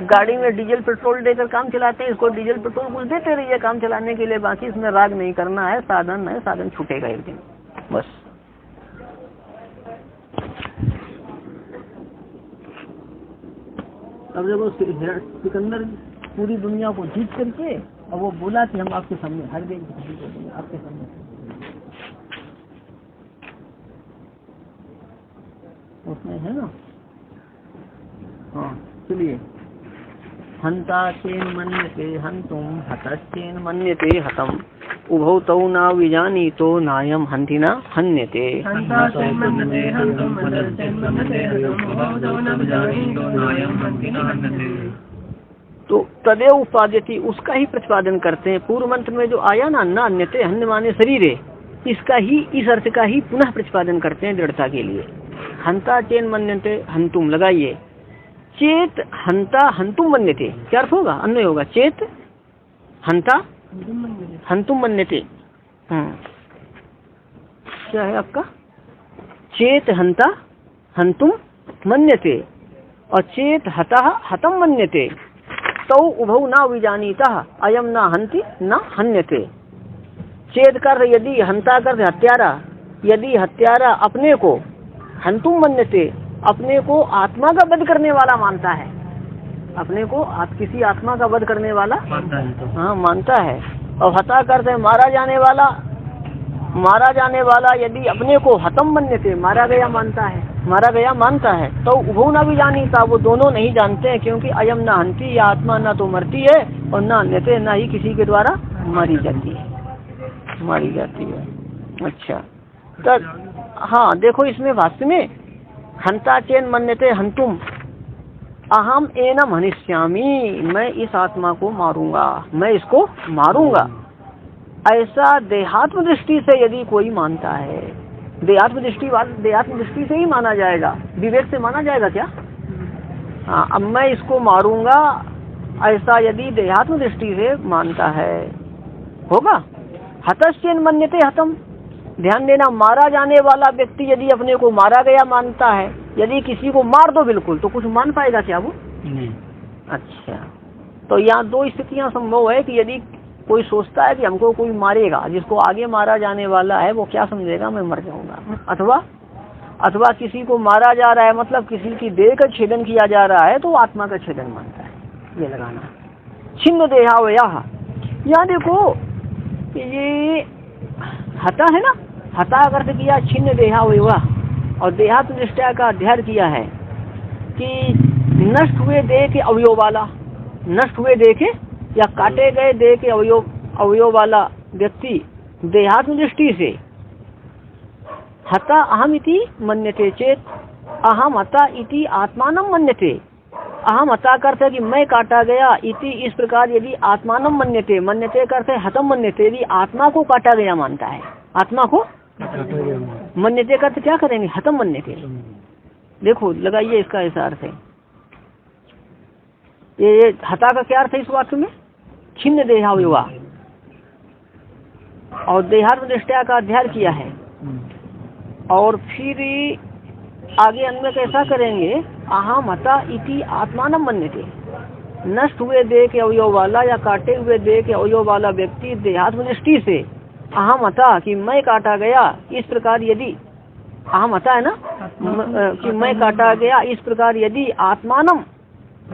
Speaker 2: गाड़ी में डीजल पेट्रोल देकर काम चलाते हैं, इसको डीजल पेट्रोल कुछ देते रहिए काम चलाने के लिए, बाकी इसमें राग नहीं करना है। साधन है, साधन छूटेगा एक दिन, बस। अब देखो सिकंदर पूरी दुनिया को जीत करके, और वो बोला कि हम आपके सामने हर दिन आपके सामने, उसमें है ना। हाँ चलिए, हंता चेन मन्यते हंतुम, हतश्चेन मन्यते हतम, उभौ तौ न विजानीतो नायम हंति न हन्यते। तो तदेव उपाद्यति, उसका ही प्रतिपादन करते हैं। पूर्व मंत्र में जो आया ना, न अन्यते, हन्य माने शरीर है, इसका ही, इस अर्थ का ही पुनः प्रतिपादन करते हैं दृढ़ता के लिए। हंता चेन मन्यते हंतुम लगाइए, चेत हंता हंतुम मन्यते, क्या अर्थ होगा? अन्वय होगा, चेत हंता हंतुम मन्यते। क्या है आपका? चेत हंता हंतुम मन्यते और चेत हता हतम मन्यते, तौ उभौ न विजानीता अयम न हंति न हन्यते। चेत कर यदि, हंता कर हत्यारा, यदि हत्यारा अपने को, हंतुम मन्यते अपने को आत्मा का वध करने वाला मानता है, अपने को किसी आत्मा का वध करने वाला हाँ मानता है। और हता करते मारा जाने वाला, मारा जाने वाला यदि अपने को हतम मन्यते, मारा गया मानता है, मारा गया मानता है, तो उभौ न भी जानीता, वो दोनों नहीं जानते हैं, क्योंकि अयम न हंती, या आत्मा न तो मरती है और न अन्यते, न ही किसी के द्वारा मारी जाती है, मारी जाती है। अच्छा तो हाँ देखो, इसमें भाष्य में हंता चेन मन्यते हंतुम, अहम एनम हनिष्यामी, मैं इस आत्मा को मारूंगा, मैं इसको मारूंगा, ऐसा देहात्म दृष्टि से यदि कोई मानता है, देहात्म दृष्टि से ही माना जाएगा, विवेक से माना जाएगा क्या? हाँ, अब मैं इसको मारूंगा, ऐसा यदि देहात्म दृष्टि से मानता है, होगा। हतश्चेन मन्यते हतम, ध्यान देना, मारा जाने वाला व्यक्ति यदि अपने को मारा गया मानता है, यदि किसी को मार दो बिल्कुल, तो कुछ मान पाएगा क्या वो? नहीं। अच्छा, तो यहाँ दो स्थितियां संभव है कि यदि कोई सोचता है कि हमको कोई मारेगा, जिसको आगे मारा जाने वाला है वो क्या समझेगा, मैं मर जाऊंगा, अथवा किसी को मारा जा रहा है, मतलब किसी की देह का छेदन किया जा रहा है तो वो आत्मा का छेदन मानता है। ये लगाना छिन्न देहावया। यहाँ देखो ये हता है ना, हता अर्थ किया छिन्न देहावया, और देहात्म दृष्टया का अध्ययन किया है कि नष्ट हुए देह के अवयव वाला, नष्ट हुए देह के या काटे गए देह के अवयव वाला व्यक्ति देहात्म दृष्टि से हता अहम इति मन्यते चेत, अहम हता इति आत्मानम मन्यते, अहम हता करते कि मैं काटा गया, इति इस प्रकार यदि आत्मानम मन्यते, मन्यते करते हतम मन्यते, यदि आत्मा को काटा गया मानता है, आत्मा को मन्यते करते क्या करेंगे, हतम मन्यते। देखो लगाइए इसका ऐसा अर्थ है, ये हता का क्या अर्थ है इस वाक्य में, छिन्न देहावयवा, और देहात्म दृष्टया का अध्ययन किया है। और फिर आगे अन्वय कैसा करेंगे, अहम हता इति आत्मानम मन्यते, नष्ट हुए देह के अवयव वाला या काटे हुए देह के अवयव वाला व्यक्ति देहात्म दृष्टि से अहम हता कि मैं काटा गया, इस प्रकार यदि अहम हता है ना कि मैं काटा गया, इस प्रकार यदि आत्मानम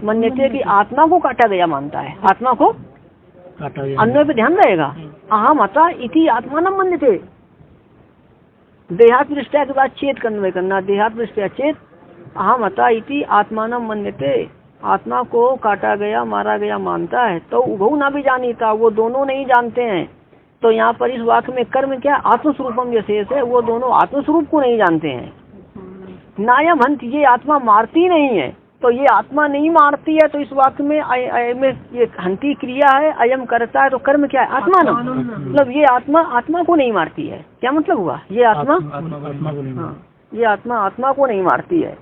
Speaker 2: मन्यते की आत्मा को काटा गया मानता है, आत्मा को अन्वय पे ध्यान रहेगा, अहम हता इति आत्मानम मन्यते, देहात्म दृष्टया के बाद चेत अन्वय करना, देहात्म दृष्टया चेत अहम हता इति आत्मानम मन्यते, आत्मा को काटा गया मारा गया मानता है। तो उभौ ना भी जानीता, वो दोनों नहीं जानते हैं। तो यहाँ पर इस वाक्य में कर्म क्या, आत्मस्वरूपम विशेष है, वो दोनों आत्मस्वरूप को नहीं जानते हैं। नायम हंत, ये आत्मा मारती नहीं है, तो ये आत्मा नहीं मारती है, तो इस वाक्य में ये हंती क्रिया है, अयम करता है, तो कर्म क्या है, आत्मा न, मतलब ये आत्मा को नहीं मारती है। क्या मतलब हुआ, ये आत्मा ये आत्मा को नहीं मारती है।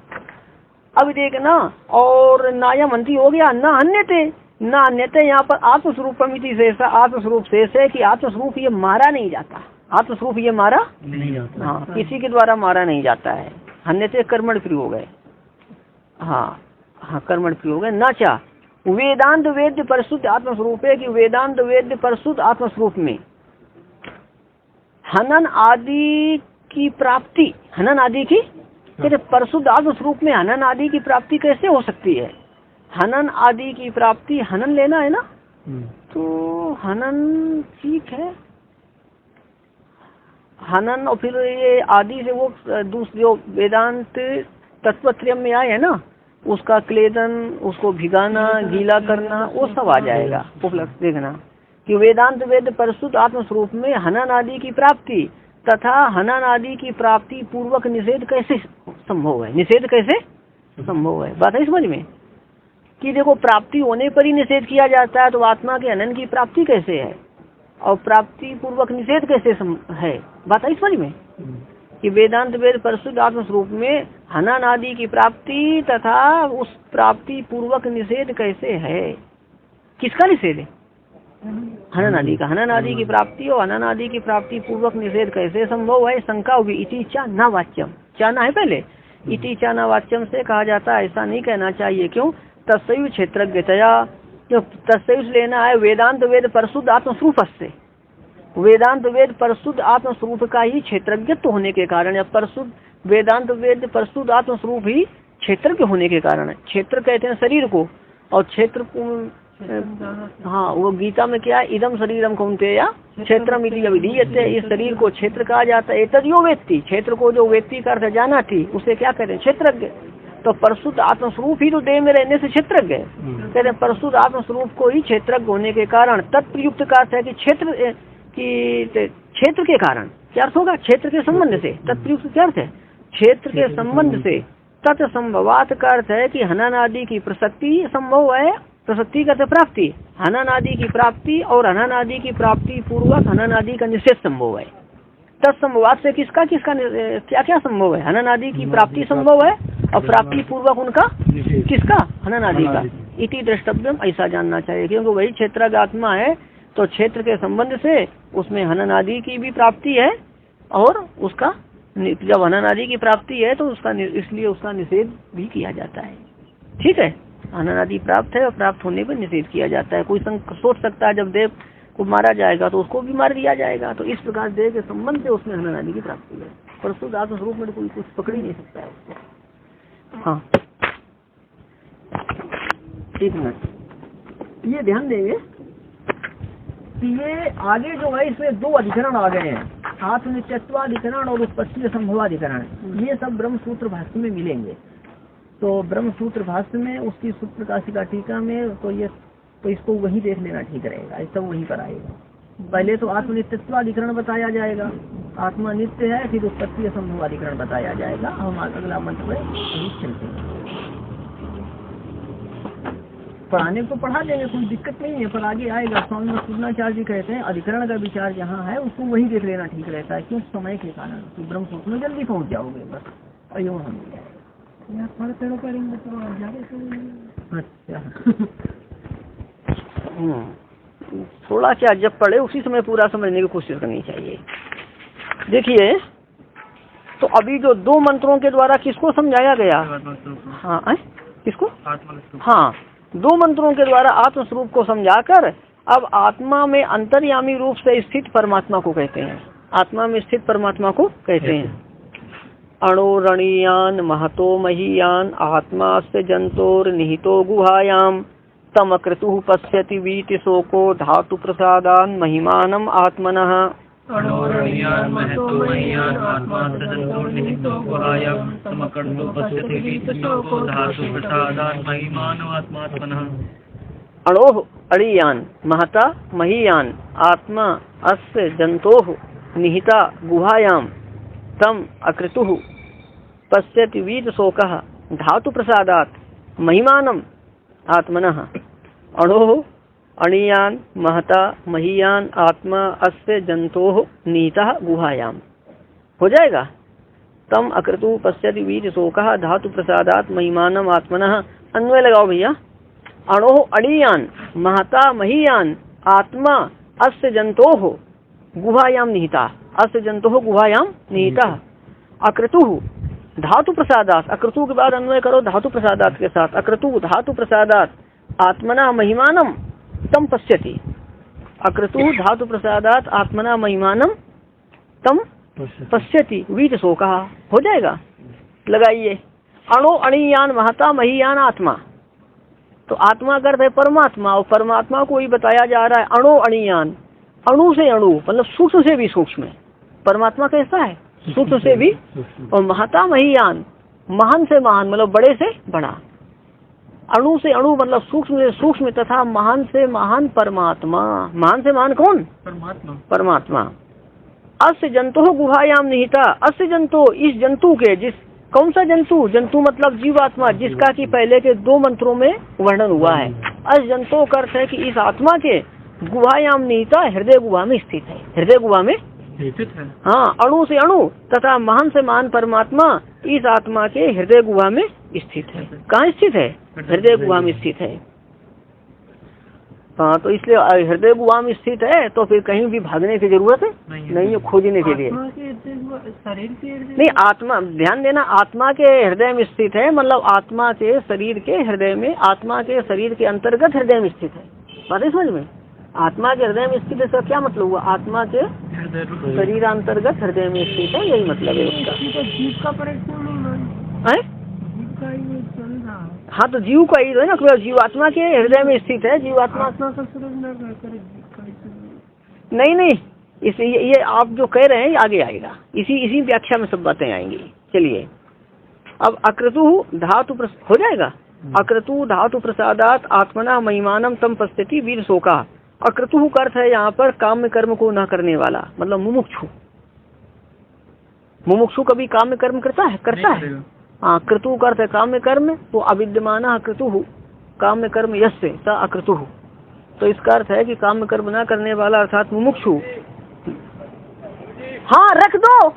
Speaker 2: अब देखना, और नायम हंती हो गया, न अन्यते, न अन्यते यहाँ पर आत्मस्वरूपमिति शेष, आत्मस्वरूप शेष है कि आत्मस्वरूप ये मारा नहीं जाता, आत्मस्वरूप ये मारा नहीं जाता, हाँ किसी के द्वारा मारा नहीं जाता है। अन्यते कर्मण प्रयोग है, हाँ कर्मण प्रयोग है। न चा वेदांत वेद्य परिशुद्ध आत्मस्वरूप है कि वेदांत वेद्य परिशुद्ध आत्मस्वरूप में हनन आदि की प्राप्ति, हनन आदि की कहते परिशुद्ध आत्मस्वरूप में हनन आदि की प्राप्ति कैसे हो सकती है। हनन आदि की प्राप्ति, हनन लेना है ना, तो हनन ठीक है, हनन, और फिर ये आदि से वो दूसरे जो वेदांत तत्वत्रयम में आए है ना, उसका क्लेदन, उसको भिगाना, गीला करना, वो सब आ जाएगा। उपलब्ध देखना कि वेदांत वेद परिशुद्ध आत्मस्वरूप में हनन आदि की प्राप्ति तथा हनन आदि की प्राप्ति पूर्वक निषेध कैसे संभव है, निषेध कैसे संभव है। बात है समझ में कि देखो प्राप्ति होने पर ही निषेध किया जाता है, तो आत्मा के हनन की प्राप्ति कैसे है और प्राप्ति पूर्वक निषेध कैसे है। बात है समझ में कि वेदांत वेद परिशुद्ध आत्मस्वरूप में हनन आदि की प्राप्ति तथा उस प्राप्ति पूर्वक निषेध कैसे है। किसका निषेध है, हनन आदि का। हनन आदि की प्राप्ति और हनन आदि की प्राप्ति पूर्वक निषेध कैसे संभव है। शंका होगी, इति चा न वाच्यम, चाना है पहले, इति चा न वाच्यम से कहा जाता है ऐसा नहीं कहना चाहिए। क्यों, तस्सैव क्षेत्रज्ञतया, जो तस्सैव लेना है वेदांत वेद परिशुद्ध आत्मस्वरूप से, वेदांत वेद परिशुद्ध आत्मस्वरूप का ही क्षेत्रज्ञत्व होने के कारण, या परिशुद्ध वेदांत वेद परिशुद्ध आत्मस्वरूप ही क्षेत्रज्ञ होने के कारण। क्षेत्र कहते हैं शरीर को, और क्षेत्र हाँ वो गीता में क्या है, इदम शरीरम कौन्तेय क्षेत्रम इति अभिधीयते, इस शरीर को क्षेत्र कहा जाता है। एतद्यो वेत्ति, क्षेत्र को जो व्यक्ति का अर्थ जाना थी उसे क्या कहते हैं, क्षेत्रज्ञ। तो परिशुद्ध आत्मस्वरूप ही तो देह में रहने से क्षेत्रज्ञ कहते हैं। परिशुद्ध आत्मस्वरूप को ही क्षेत्रज्ञ होने के कारण तत्प्रयुक्त का अर्थ है कि क्षेत्र क्षेत्र के कारण। क्या अर्थ होगा, क्षेत्र के संबंध से। तत्प्रयुक्त क्या अर्थ है, क्षेत्र के संबंध से। तत्संभवात का अर्थ है कि हनन आदि की प्रसक्ति संभव है, प्रसक्ति का प्राप्ति, हनन आदि की प्राप्ति और हनन आदि की प्राप्ति पूर्वक हनन आदि का निषेध संभव है। तत्संभवात से किसका किसका क्या क्या संभव है, हनन आदि की प्राप्ति संभव है और प्राप्ति पूर्वक उनका किसका, हनन आदि का। इति द्रष्टव्यम, ऐसा जानना चाहिए, क्योंकि वही क्षेत्र आत्मा है, तो क्षेत्र के संबंध से उसमें हनन आदि की भी प्राप्ति है, और उसका जब हनन आदि की प्राप्ति है तो उसका इसलिए उसका निषेध भी किया जाता है। ठीक है, अनादि प्राप्त है और प्राप्त होने पर निषेध किया जाता है। कोई सोच सकता है जब देव को मारा जाएगा तो उसको भी मार दिया जाएगा, तो इस प्रकार देह के संबंध से उसमें अनादि की प्राप्ति है, पर शुद्ध आत्म स्वरूप में कोई कुछ पकड़ ही नहीं सकता है उसको। हाँ एक मिनट, ये ध्यान देंगे कि ये आगे जो है इसमें दो अधिकरण आ गए हैं, आत्मनित्यत्वाधिकरण और उत्पत्ति संभवाधिकरण। ये सब ब्रह्म सूत्र भाष्य में मिलेंगे। तो ब्रह्म सूत्र भाष्य में उसकी सूत्र प्रकाशिका टीका में तो इसको वही देख लेना ठीक रहेगा, ये सब वहीं पर आएगा। पहले तो आत्मनित्यत्वाधिकरण बताया जाएगा, आत्मा नित्य है, फिर उत्पत्ति असंभवाधिकरण बताया जाएगा। हम अगला मंत्र में अभी चलते हैं, पढ़ाने को पढ़ा देंगे, कोई दिक्कत नहीं है, पर आगे आएगा। स्वामी पूर्णाचार्य जी कहते हैं अधिकरण का विचार जहाँ है उसको वही देख लेना ठीक रहता है, क्यों समय के कारण, तो ब्रह्म सूत्र में जल्दी पहुँच जाओगे बस। अयो हम अच्छा थोड़ा क्या जब पढ़े उसी समय पूरा समझने की कोशिश करनी चाहिए। देखिए तो अभी जो दो मंत्रों के द्वारा किसको समझाया गया, हाँ किसको, हाँ दो मंत्रों के द्वारा आत्मस्वरूप को समझाकर अब आत्मा में अंतर्यामी रूप से स्थित परमात्मा को कहते हैं, आत्मा में स्थित परमात्मा को कहते हैं। अणोरणीयान महतो महीयान आत्मा से जंतोर निहितो गुहायाम तमक्रतु पश्यति वीति शोको धातु प्रसादान महिमानम आत्मनः।
Speaker 3: अणोरणीयान महतो महीयान आत्मा से जंतोर निहितो गुहायाम तमक्रतु पश्यति वीति शोको धातु प्रसादान महिमानम आत्मनः।
Speaker 2: अणोः अणीयान महता महीयान आत्मा अस्य जंतोः निहिता गुहायाम तम अकृतुः पश्यति वीत शोकः धातु प्रसादात महिमानम आत्मनः। अणोः अणीयान महता महीयान आत्मा अस्य जंतोः निहितः गुहायाम, हो जाएगा। तम अकृतु पश्यति वीत शोकः धातु प्रसादात महिमानम आत्मनः। अन्वय लगाओ भैया। अणोः अणीयान महता महीयान आत्मा अस्य जंतोः गुहायाम निहिता, अस्य जंतोः गुहायाम निहिता। अक्रतुः धातु प्रसादात, अक्रतु के बाद अन्वय करो धातु प्रसादात के साथ। अक्रतु धातु प्रसादात आत्मना महिमानम तम पश्यति। अक्रतु धातु प्रसादात आत्मना महिमानम तम पश्यति वीत शोकः, हो जाएगा। लगाइए अणो अणीयान महता महीयान आत्मा, तो आत्मा का अर्थ है परमात्मा, और परमात्मा को ही बताया जा रहा है अणो अणीयान, अणु से अणु मतलब सूक्ष्म से भी सूक्ष्म। परमात्मा कैसा है, सूक्ष्म से भी, और महता महीयान महान से महान मतलब बड़े से बड़ा। अणु से अणु मतलब सूक्ष्म से सूक्ष्म तथा महान से महान परमात्मा। महान से महान कौन, परमात्मा। अस्य जंतु गुहायाम निहिता, अस्य जंतु इस जंतु के, जिस कौन सा जंतु, जंतु मतलब जीवात्मा, जिसका कि पहले के दो मंत्रों में वर्णन हुआ है। अस जंतु का अर्थ है कि इस आत्मा के गुहायाम निहिता हृदय गुहा में स्थित है, हृदय गुहा में स्थित है। हाँ अणु से अणु तथा महान से महान परमात्मा इस आत्मा के हृदय गुहा में स्थित है। कहाँ स्थित है, हृदय गुहा में स्थित है। हाँ तो इसलिए हृदय गुहा में स्थित है, तो फिर कहीं भी भागने की जरूरत नहीं है खोजने के लिए।
Speaker 1: शरीर के
Speaker 2: नहीं, आत्मा ध्यान देना, आत्मा के हृदय में स्थित है मतलब आत्मा के शरीर के हृदय में, आत्मा के शरीर के अंतर्गत हृदय में स्थित है। बात है समझ में, आत्मा के हृदय में स्थित है, इसका क्या मतलब हुआ, आत्मा के शरीर अंतर्गत हृदय में स्थित है, यही मतलब है उसका।
Speaker 1: जीव का परीक्षण
Speaker 2: है, हाँ तो जीव का ही है ना, जीवात्मा के हृदय में स्थित है। जीवात्मा नहीं इस ये आप जो कह रहे हैं आगे आएगा, इसी व्याख्या में सब बातें आएंगी। चलिए अब अक्रतु धातु हो जाएगा। अक्रतु धातु प्रसादात आत्मना महिमानम तम पश्यति वीर शोका। अक्रतु का अर्थ है यहाँ पर काम्य कर्म को न करने वाला, मतलब मुमुक्षु। मुमुक्षु कभी काम्य कर्म करता है हाँ, क्रतु का अर्थ है काम्य कर्म, तो अविद्यमान क्रतु काम्य कर्म यस्य स अक्रतु, तो इसका अर्थ है कि काम्य कर्म न करने वाला अर्थात मुमुक्षु। हाँ रख दो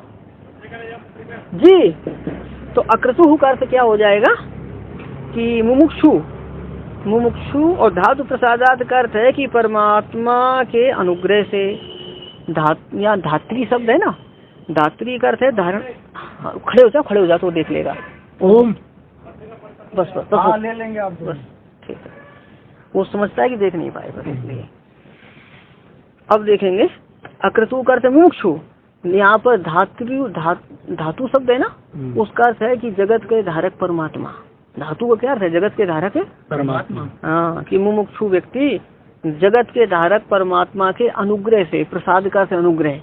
Speaker 2: जी। तो अक्रतु का अर्थ क्या हो जाएगा कि मुमुक्षु और धातु प्रसादात का अर्थ है कि परमात्मा के अनुग्रह से, या धात्री शब्द है ना, धात्री का अर्थ है धारण। खड़े हो जा तो देख लेगा। ओम बस ले लेंगे आप बस। देखे तो वो समझता है कि देख नहीं पाएगा, इसलिए। अब देखेंगे अक्रतु का अर्थ मुमुक्षु। यहाँ पर धातु शब्द है ना, उसका अर्थ है कि जगत के धारक परमात्मा। धातु का क्या अर्थ है? जगत के धारक है
Speaker 3: परमात्मा।
Speaker 2: हाँ, कि मुमुक्षु व्यक्ति जगत के धारक परमात्मा के अनुग्रह से, प्रसाद का से अनुग्रह,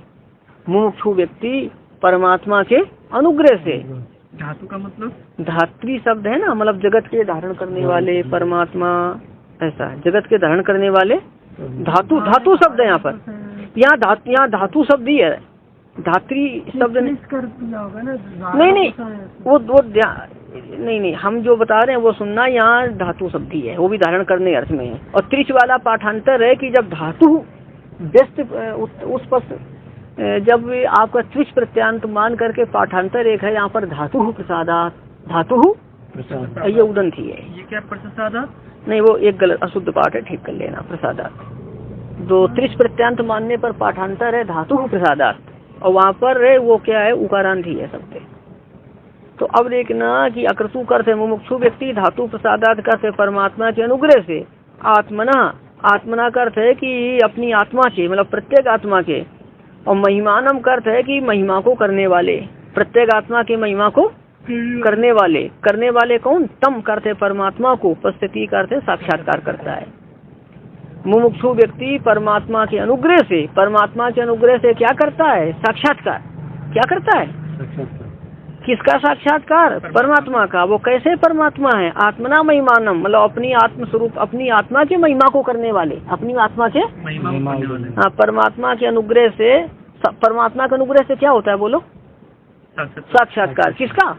Speaker 2: मुमुक्षु व्यक्ति परमात्मा के अनुग्रह से।
Speaker 3: धातु का मतलब
Speaker 2: धात्री शब्द है ना, मतलब जगत के धारण करने वाले परमात्मा, ऐसा जगत के धारण करने वाले। धातु शब्द है यहाँ पर, यहाँ धातु शब्द ही है, धात्री शब्द नहीं, वो नहीं, हम जो बता रहे हैं वो सुनना, यहाँ धातु शब्द ही है, वो भी धारण करने अर्थ में है। और त्रिच वाला पाठांतर है कि जब धातु व्यस्त उस पर जब आपका त्रिच प्रत्यांत मान करके पाठांतर एक है, यहाँ पर धातु प्रसादात, धातु ये उदन थी है।
Speaker 3: ये क्या प्रसादात?
Speaker 2: नहीं, वो एक गलत अशुद्ध पाठ है, ठीक कर लेना। प्रसादात दो त्रिच प्रत्यांत मानने पर पाठांतर है धातु प्रसादात, और वहाँ पर वो क्या है, उकारांत ही है शब्द। तो अब देखना कि अक्रतु करते मुमुक्षु व्यक्ति, धातु प्रसादात करते परमात्मा के अनुग्रह से, आत्मना का अर्थ है कि अपनी आत्मा के, मतलब प्रत्येक आत्मा के, और महिमानम का अर्थ है कि महिमा को करने वाले, प्रत्येक आत्मा के महिमा को करने वाले कौन? तम करते परमात्मा को, उपस्थिति करते साक्षात्कार करता है। मुमुक्षु व्यक्ति परमात्मा के अनुग्रह से, परमात्मा के अनुग्रह से क्या करता है? साक्षात्कार। क्या करता है? किसका साक्षात्कार? परमात्मा का। वो कैसे परमात्मा है? आत्मना महिमानम, मतलब अपनी आत्म स्वरूप, अपनी आत्मा के महिमा को करने वाले, अपनी आत्मा के हाँ, परमात्मा के अनुग्रह से। परमात्मा के अनुग्रह से क्या होता है बोलो? साक्षात्कार। किसका?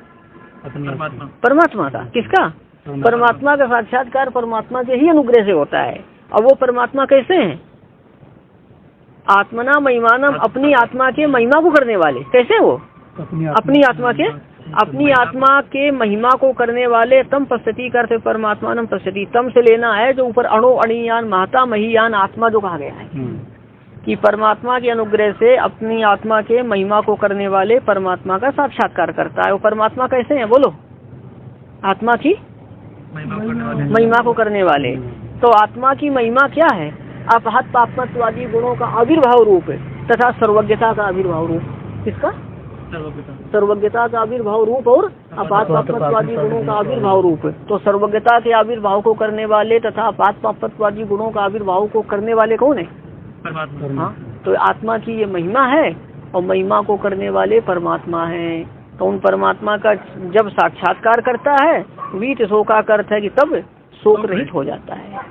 Speaker 2: परमात्मा का। किसका? परमात्मा का साक्षात्कार परमात्मा के ही अनुग्रह से होता है। और वो परमात्मा कैसे हैं? आत्मना महिमानम, अपनी आत्मा के महिमा को करने वाले। कैसे वो? अपनी आत्मा के महिमा को करने वाले। तम पश्यति करते परमात्मा पश्यति, तम से लेना है जो ऊपर अणो अणियान महता महियान आत्मा जो कहा गया है, कि परमात्मा के अनुग्रह से अपनी आत्मा के महिमा को करने वाले परमात्मा का साक्षात्कार करता है। वो परमात्मा कैसे हैं बोलो? आत्मा की महिमा को करने वाले। तो आत्मा की महिमा क्या है? अपहत पापत्वादी गुणों का आविर्भाव रूप तथा सर्वज्ञता का आविर्भाव रूप। किसका? सर्वज्ञता का आविर्भाव रूप और अपात पापत्वादी गुणों का आविर्भाव रूप। तो सर्वज्ञता के आविर्भाव को करने वाले तथा अपात पापत्वादी गुणों का आविर्भाव को करने वाले कौन है? हाँ, तो आत्मा की ये महिमा है और महिमा को करने वाले परमात्मा है। तो उन परमात्मा का जब साक्षात्कार करता है, वीत शोका का अर्थ है कि तब शोक रहित हो जाता है,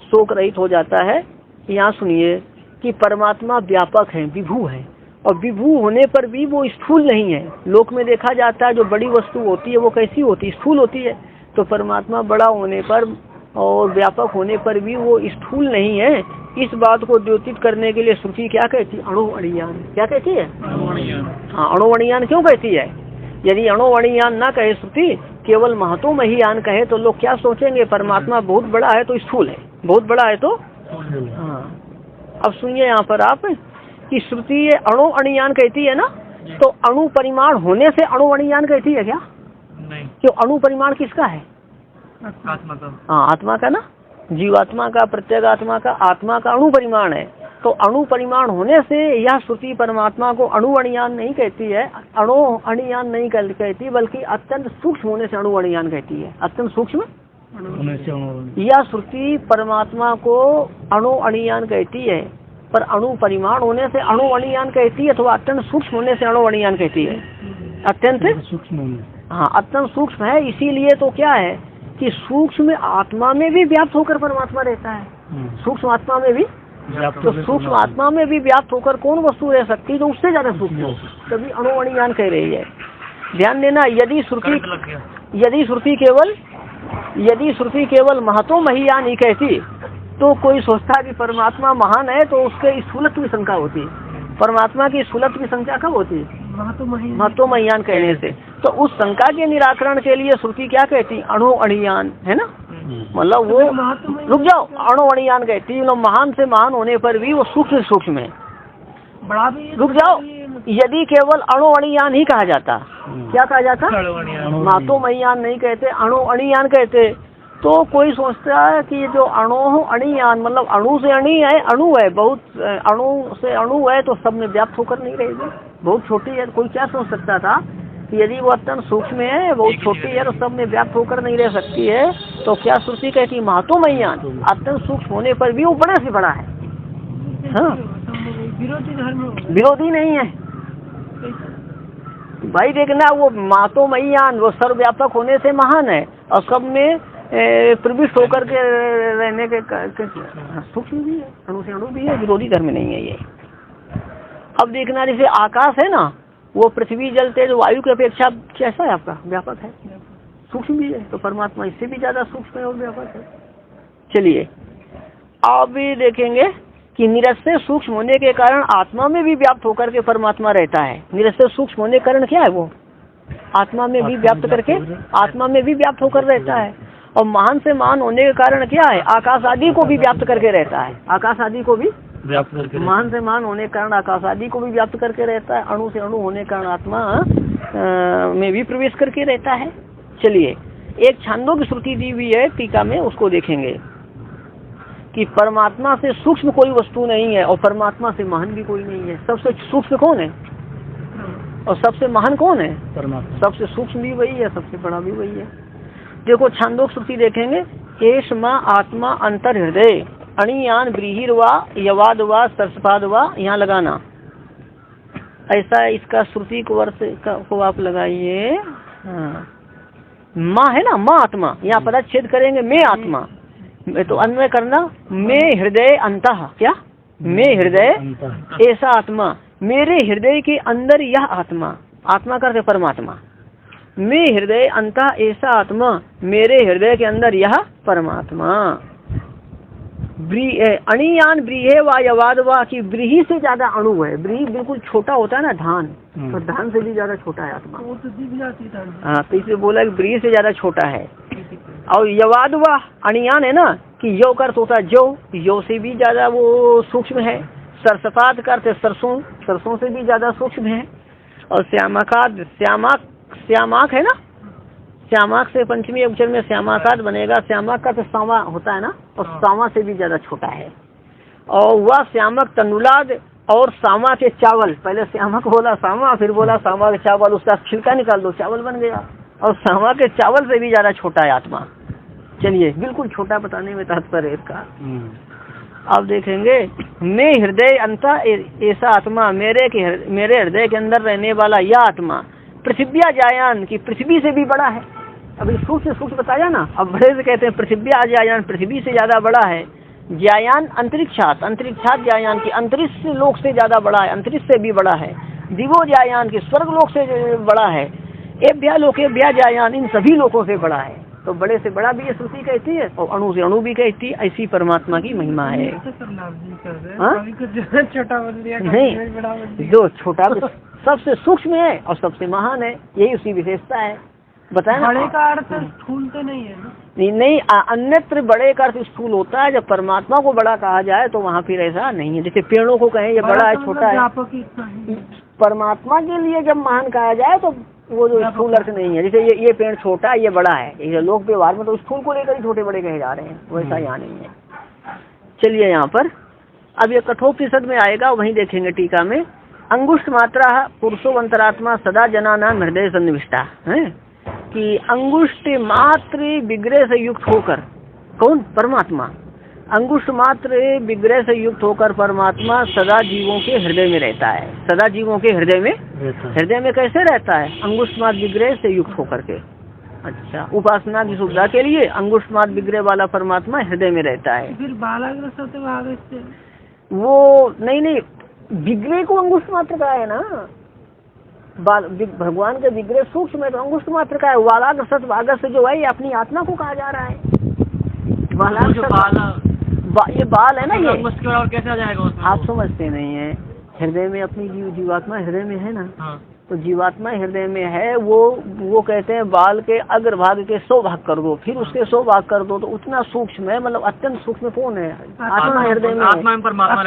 Speaker 2: शोक रहित हो जाता है। यहाँ सुनिए कि परमात्मा व्यापक है, विभू है, और विभू होने पर भी वो स्थूल नहीं है। लोक में देखा जाता है जो बड़ी वस्तु होती है वो कैसी होती है? स्थूल होती है। तो परमात्मा बड़ा होने पर और व्यापक होने पर भी वो स्थूल नहीं है। इस बात को द्योतित करने के लिए श्रुति क्या कहती है? अणो अणियान। क्या कहती है? हाँ, अणो अणियान क्यों कहती है? यदि अणो अणियान ना कहे श्रुति, केवल महतो महियान कहे, तो लोग क्या सोचेंगे? परमात्मा बहुत बड़ा है तो स्थूल है, बहुत बड़ा है तो हाँ। अब सुनिए यहाँ पर आप कि श्रुति ये अणु अणियान कहती है ना, तो अणु परिमाण होने से अणु अणियान कहती है क्या?
Speaker 3: नहीं।
Speaker 2: क्यों? अणु परिमाण किसका है?
Speaker 3: आत्मा का।
Speaker 2: हाँ, आत्मा का ना, जीवात्मा का, प्रत्येक आत्मा का, आत्मा का अणु परिमाण है। तो अणु परिमाण होने से यह श्रुति परमात्मा को अणु अणियान नहीं कहती है, अणु अणियान नहीं कहती, बल्कि अत्यंत सूक्ष्म होने से अणु अणियान कहती है। अत्यंत सूक्ष्म यह श्रुति परमात्मा को अणु अणियान कहती है, पर अणु परिमाण होने से अणु अणियान कहती है, अथवा अत्यंत सूक्ष्म होने से अणु अणियान कहती है। अत्यंत सूक्ष्म, हाँ, अत्यंत सूक्ष्म है। इसीलिए तो क्या है कि सूक्ष्म आत्मा में भी व्याप्त होकर परमात्मा रहता है। सूक्ष्म आत्मा में भी, तो सूक्ष्म आत्मा में भी व्याप्त होकर कौन वस्तु रह सकती है जो उससे ज्यादा सूक्ष्म हो? तभी अणु अणियान कह रही है। ध्यान देना, यदि श्रुति केवल महतो महियान ही कहती तो कोई सोचता कि परमात्मा महान है, तो उसके स्थूलत्व की शंका होती है। परमात्मा की स्थूलत्व की संख्या कब होती है? महतो महियान कहने से। तो उस शंका के निराकरण के लिए श्रुति क्या कहती? अणु अणियान, है ना, मतलब वो रुक जाओ, अणु अणियान कहती, मतलब महान से महान होने पर भी वो सूक्ष्म सूक्ष्म है। बड़ा भी रुक जाओ, यदि केवल अणु अणियान ही कहा जाता, क्या कहा जाता? महतो महियान नहीं कहते, अणु अणियान कहते, तो कोई सोचता है कि ये जो अणु अणियान मतलब अणु से अणि है, अणु है बहुत, अणु से अणु है तो सब में व्याप्त होकर नहीं रहेगी, बहुत छोटी है। कोई क्या सोच सकता था कि यदि वो अत्यंत सूक्ष्म है, बहुत छोटी है, तो सब में व्याप्त होकर नहीं रह सकती है। तो क्या श्रुति कहती महतोमय्यान, अत्यंत सूक्ष्म होने पर भी वो बड़े से बड़ा है। हाँ,
Speaker 1: विरोधी धर्म,
Speaker 2: विरोधी नहीं है भाई। देखना वो महतोमय्यान, वो सर्वव्यापक होने से महान है और सब में प्रविष्ट होकर के रहने के सूक्ष्म भी है, अणु से अणु भी है, विरोधी धर्म नहीं है ये। अब देखना जैसे आकाश है ना, वो पृथ्वी जल तेज वायु की अपेक्षा कैसा है आपका, व्यापक है, सूक्ष्म भी है। तो परमात्मा इससे भी ज्यादा सूक्ष्म है और व्यापक है। चलिए अब भी देखेंगे कि निरस्ते सूक्ष्म होने के कारण आत्मा में भी व्याप्त होकर के परमात्मा रहता है। निरस्ते सूक्ष्म होने के कारण क्या है, वो आत्मा में भी व्याप्त करके, आत्मा में भी व्याप्त होकर रहता है। और महान से महान होने के कारण क्या है, आकाश आदि को भी व्याप्त करके रहता है, आकाश आदि को भी व्याप्त करके, महान से महान होने के कारण आकाश आदि को भी व्याप्त करके रहता है। अणु से अणु होने के कारण आत्मा में भी प्रवेश करके रहता है। चलिए एक छंदों की श्रुति दी हुई है टीका में, उसको देखेंगे कि परमात्मा से सूक्ष्म कोई वस्तु नहीं है और परमात्मा से महान भी कोई नहीं है। सबसे सूक्ष्म कौन है और सबसे महान कौन है, परमात्मा। सबसे सूक्ष्म भी वही है, सबसे बड़ा भी वही है। देखो छांदोक श्रुति देखेंगे, एष मां आत्मा अंतर हृदय अणियान ब्रीहिर्वा यवाद वा सरसपाद वा, यहाँ लगाना ऐसा इसका श्रुति को वर्ष को आप लगाइए। हाँ, माँ है ना, माँ आत्मा, यहाँ पदच्छेद करेंगे मैं आत्मा, तो अन्वय करना मैं हृदय अंतः, क्या मैं हृदय ऐसा आत्मा, मेरे हृदय के अंदर यह आत्मा, आत्मा करते परमात्मा, मैं हृदय अंतः ऐसा आत्मा, मेरे हृदय के अंदर यह परमात्मा। अणियान ब्रीहे वा यवाद वा की ब्रीही से ज्यादा अणु है, ब्रीही बिल्कुल छोटा होता है ना धान, तो धान से भी ज्यादा छोटा है आत्मा। हाँ, तो इसलिए बोला कि ब्रीही से ज्यादा छोटा है। और यवाद वा अणियान है ना कि यो का अर्थ होता है जो, यो से भी ज्यादा वो सूक्ष्म है। सरसपात का अर्थ सरसों, सरसों से भी ज्यादा सूक्ष्म है। और श्यामाकाद, श्यामाक है ना, श्यामाक से पंचमी अक्षर में श्यामाकाद बनेगा, श्यामाक का तो सावा होता है ना, और सावा से भी ज्यादा छोटा है। और वह श्यामक तनुलाद और सामा के चावल, पहले श्यामक बोला सामा, फिर बोला सामा के चावल, उसका छिलका निकाल दो चावल बन गया, और सामा के चावल से भी ज्यादा छोटा है आत्मा। चलिए बिल्कुल छोटा बताने में तात्पर्य इसका। अब देखेंगे मैं हृदय अंत ऐसा आत्मा, मेरे हृदय के अंदर रहने वाला यह आत्मा, पृथ्व्या जायान की पृथ्वी से भी बड़ा है। अभी सूक्ष्म सूक्ष्म बताया ना, अब बड़े से कहते हैं पृथ्व्या जायान, पृथ्वी से ज्यादा बड़ा है। जायान अंतरिक्षात, अंतरिक्षात जायान की अंतरिक्ष लोक से ज्यादा बड़ा है, अंतरिक्ष से भी बड़ा है। दिवो जायान की स्वर्ग लोक से बड़ा है। एभ्या लोकेभ्या जायान, इन सभी लोकों से बड़ा है। तो बड़े से बड़ा भी ये श्रुति कहती है और अणु से अणु भी कहती है। ऐसी परमात्मा की महिमा है। नहीं, जो छोटा सबसे सूक्ष्म है और सबसे महान है, यही उसकी विशेषता है। बताया ना,
Speaker 1: बड़े का अर्थ स्थूल तो नहीं है ना?
Speaker 2: नहीं, अन्यत्र बड़े का अर्थ स्थूल होता है। जब परमात्मा को बड़ा कहा जाए तो वहाँ फिर ऐसा नहीं है। जैसे पेड़ों को कहें ये बड़ा है छोटा है, परमात्मा के लिए जब महान कहा जाए तो वो जो स्थूल अर्थ नहीं है। जैसे ये पेड़ छोटा है, ये बड़ा है, ये लोक व्यवहार में तो स्थूल को लेकर ही छोटे बड़े कहे जा रहे हैं, वैसा यहाँ नहीं है। चलिए यहाँ पर अब ये कठोपनिषद में आएगा, वहीं देखेंगे टीका में। अंगुष्ठ मात्रा पुरुषो अंतरात्मा सदा जना नाम हृदय सन्निविष्टा है कि अंगुष्ठ मात्र विग्रह से युक्त होकर, कौन? परमात्मा। अंगुष्ठ मात्र विग्रह से युक्त होकर परमात्मा सदा जीवों के हृदय में रहता है। सदा जीवों के हृदय में, हृदय में कैसे रहता है? अंगुष्ठ मात्र विग्रह से युक्त होकर के। अच्छा, उपासना की सुविधा के लिए अंगुष्ठ मात्र विग्रह वाला परमात्मा हृदय में रहता है।
Speaker 1: फिर बालाग्र सत्य से
Speaker 2: वो नहीं, विग्रह को अंगुष्ठ मात्र का है ना, भगवान के विग्रह सूक्ष्म है तो अंगुष्ठ मात्र का है। बालाग्र सत वागस से जो है ये अपनी आत्मा को कहा जा रहा है। ये बाल है ना, ये
Speaker 3: और कैसे आ जाएगा उसमें?
Speaker 2: आप समझते नहीं है। हृदय में अपनी जीवात्मा हृदय में है ना। हाँ। तो जीवात्मा हृदय में है। वो कहते हैं बाल के अग्रभाग के 100 भाग कर दो, फिर उसके 100 भाग कर दो, तो उतना सूक्ष्म है। मतलब अत्यंत सूक्ष्म कौन है? आत्मा हृदय में।
Speaker 3: आत्मा में परमात्मा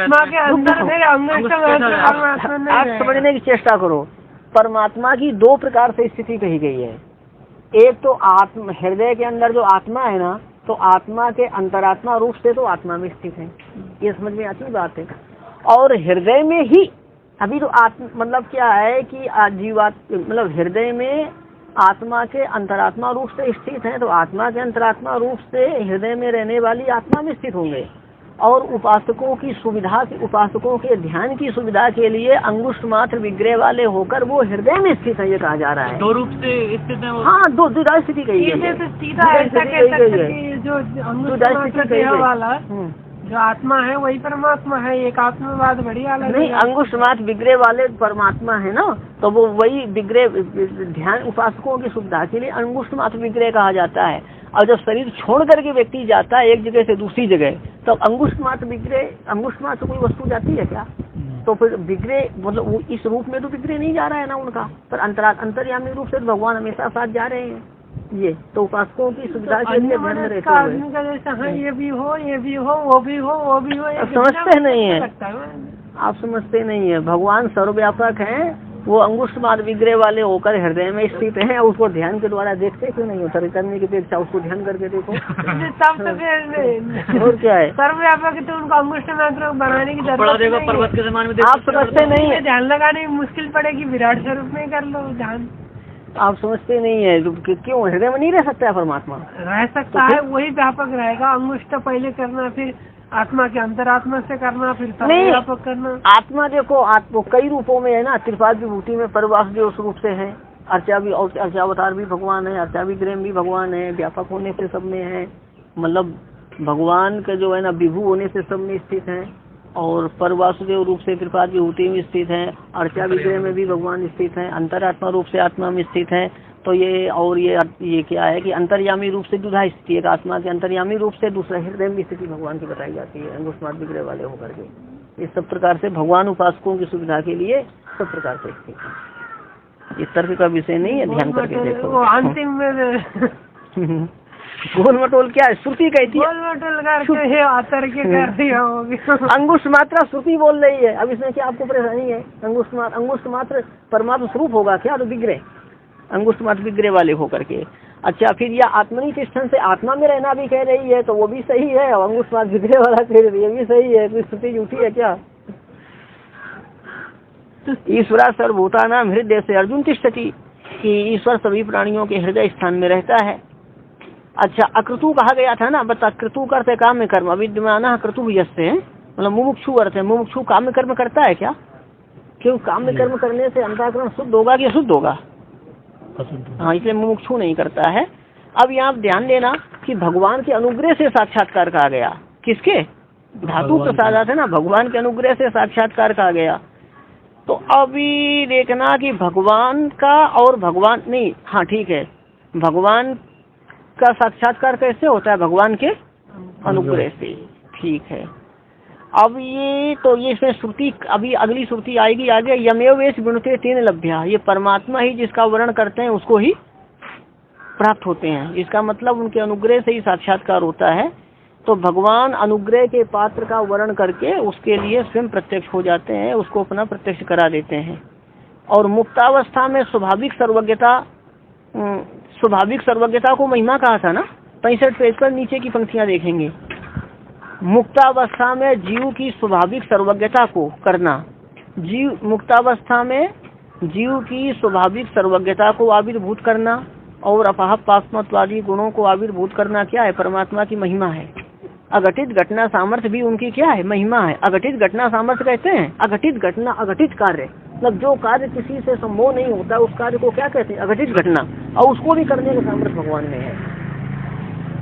Speaker 2: आप समझने की चेष्टा करो। परमात्मा की 2 प्रकार से स्थिति कही गई है। एक तो आत्मा, हृदय के अंदर जो आत्मा है ना, तो आत्मा के अंतरात्मा रूप से तो आत्मा में स्थित है। ये समझ में आती बात है। और हृदय में ही अभी तो आत्मा मतलब क्या है कि जीवात मतलब हृदय में आत्मा के अंतरात्मा रूप से स्थित है, तो आत्मा के अंतरात्मा रूप से हृदय में रहने वाली आत्मा में स्थित होंगे। और उपासकों की सुविधा, उपासकों के ध्यान की सुविधा के लिए अंगुष्ठ मात्र विग्रह वाले होकर वो हृदय में स्थित है, ये कहा जा रहा है।
Speaker 3: दो रूप से स्थित है वो।
Speaker 2: हाँ, दो स्थिति कही गई है।
Speaker 1: सीधा ऐसा कह सकते कि जो अंगुष्ठ मात्र देह वाला जो आत्मा है वही परमात्मा है। एक आत्मवाद बढ़िया
Speaker 2: नहीं, अंगुष्ठ मात्र विग्रह वाले परमात्मा है ना, तो वो वही विग्रह ध्यान उपासकों की सुविधा के लिए अंगुष्ठ मात्र विग्रह कहा जाता है। और जब शरीर छोड़ करके व्यक्ति जाता है एक जगह से दूसरी जगह, तो अंगुष्ठ मात्र विग्रह, अंगुष्ठ मात्र कोई वस्तु जाती है क्या? तो फिर विग्रह मतलब वो इस रूप में तो विग्रह नहीं जा रहा है ना उनका, पर अंतर्यामी रूप से भगवान हमेशा साथ जा रहे हैं। ये तो उपासकों की सुविधा के लिए ध्यान में रहते
Speaker 1: आदमी का जैसा है, ये भी हो, ये भी हो, वो भी हो, वो भी हो,
Speaker 2: समझते नहीं है आप, समझते नहीं है। भगवान सर्वव्यापक हैं, वो अंगुष्ठ मात्र विग्रह वाले होकर हृदय में स्थित हैं। उसको ध्यान के द्वारा देखते क्यों नहीं होता? करने की अपेक्षा उसको ध्यान करके देखो। और क्या है,
Speaker 1: सर्वव्यापक तो उनको अंगुष्ठ मात्र बनाने की जरूरत नहीं।
Speaker 3: पर्वत के समान में
Speaker 2: आप समझते नहीं है।
Speaker 1: ध्यान लगाने में मुश्किल पड़ेगी, विराट स्वरूप में कर लो ध्यान।
Speaker 2: आप समझते नहीं है क्यों हृदय में नहीं रह सकता है परमात्मा?
Speaker 1: रह सकता है, वही व्यापक रहेगा। अंगुष्ठ पहले करना, फिर आत्मा के अंतरात्मा से करना, फिर व्यापक करना।
Speaker 2: आत्मा देखो, आत्मा कई रूपों में है ना। त्रिपाद विभूति में परवासुदेव उस रूप से है, अर्चावतार भी भगवान है, अर्चा विग्रह भी भगवान है, व्यापक होने से सब में है। मतलब भगवान का जो है ना विभू होने से सब में स्थित है, और परवासुदेव रूप से त्रिपाद विभूति में स्थित है, अर्चा विग्रह में भी भगवान स्थित है, अंतरात्मा रूप से आत्मा में स्थित है। तो ये क्या है कि अंतर्यामी रूप से दुधा स्थिति है, आत्मा के अंतर्यामी रूप से दूसरा हृदय में स्थिति भगवान की बताई जाती है अंगुष्ठ मात्र विग्रह वाले होकर के। इस सब प्रकार से भगवान उपासकों की सुविधा के लिए सब प्रकार से स्थित है। इस तर्क का विषय नहीं है, ध्यान करके देखो।
Speaker 1: अंतिम में
Speaker 2: गोल मटोल क्या है? श्रुति कहती है अंगुष्ठ मात्रा श्रुति बोल रही है। अब इसमें क्या आपको परेशानी है? अंगुष्ठ मात्र परमात्मा स्वरूप होगा क्या? तो विग्रह अंगुष्ठ मात्र विग्रह वाले होकर के। अच्छा, फिर यह आत्मनि तिष्ठन से आत्मा में रहना भी कह रही है, तो वो भी सही है। और अंगुष्ठ मात्र विग्रह वाला कह रही है, ये भी सही है। तो श्रुति झूठी है क्या? ईश्वरा सर्वभूतानां हृदय से अर्जुन तिष्ठति, कि ईश्वर सभी प्राणियों के हृदय स्थान में रहता है। अच्छा, अकृतु कहा गया था ना, बता कृतु करते काम में कर्म, अविद्यमान कृतु यस्य, मतलब मुमुक्षु अर्थ है। मुमुक्षु काम में कर्म करता है क्या? क्यों? काम में कर्म करने से अंतःकरण शुद्ध होगा कि अशुद्ध होगा? हाँ, इसलिए मुमुक्षु नहीं करता है। अब यहाँ ध्यान देना कि भगवान के अनुग्रह से साक्षात्कार कहा गया। किसके? धातु प्रसादात है ना, भगवान के अनुग्रह से साक्षात्कार कहा गया। तो अभी देखना कि भगवान का और भगवान नहीं, हाँ ठीक है, भगवान का साक्षात्कार कैसे होता है? भगवान के अनुग्रह से। ठीक है। अब ये तो ये इसमें श्रुति, अभी अगली श्रुति आएगी आगे, यमेव वेश विनुते तेन लभ्या। ये परमात्मा ही जिसका वर्णन करते हैं उसको ही प्राप्त होते हैं। इसका मतलब उनके अनुग्रह से ही साक्षात्कार होता है। तो भगवान अनुग्रह के पात्र का वर्णन करके उसके लिए स्वयं प्रत्यक्ष हो जाते हैं, उसको अपना प्रत्यक्ष करा देते हैं। और मुक्तावस्था में स्वाभाविक सर्वज्ञता को महिमा कहा था ना, 65 पेज पर नीचे की पंक्तियां देखेंगे। मुक्तावस्था में जीव की स्वाभाविक सर्वज्ञता को करना, जीव मुक्तावस्था में जीव की स्वाभाविक सर्वज्ञता को आविर्भूत करना और अपह पापमत्वादी गुणों को आविर्भूत करना क्या है? परमात्मा की महिमा है। अघटित घटना सामर्थ्य भी उनकी क्या है? महिमा है। अघटित घटना सामर्थ्य कहते हैं अघटित घटना, अघटित कार्य, मतलब जो कार्य किसी से संभव नहीं होता उस कार्य को क्या कहते हैं? अघटित घटना। और उसको भी करने का सामर्थ्य भगवान में है।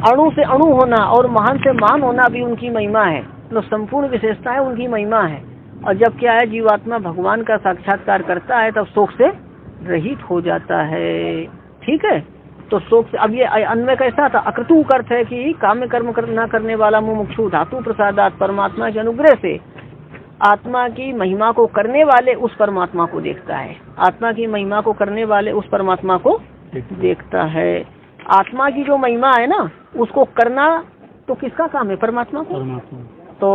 Speaker 2: अणु से अणु होना और महान से महान होना भी उनकी महिमा है, मतलब संपूर्ण विशेषताएं उनकी महिमा है। और जब क्या है, जीवात्मा भगवान का साक्षात्कार करता है तब शोक से रहित हो जाता है। ठीक है, तो शोक से, अब ये अन्वय कैसा था? अकृतु अर्थ है कि काम्य कर्म न करने वाला मुमुक्षु धातु प्रसादात परमात्मा के अनुग्रह से आत्मा की महिमा को करने वाले उस परमात्मा को देखता है। आत्मा की महिमा को करने वाले उस परमात्मा को देखता है। आत्मा की जो महिमा है ना उसको करना तो किसका काम है? परमात्मा को। तो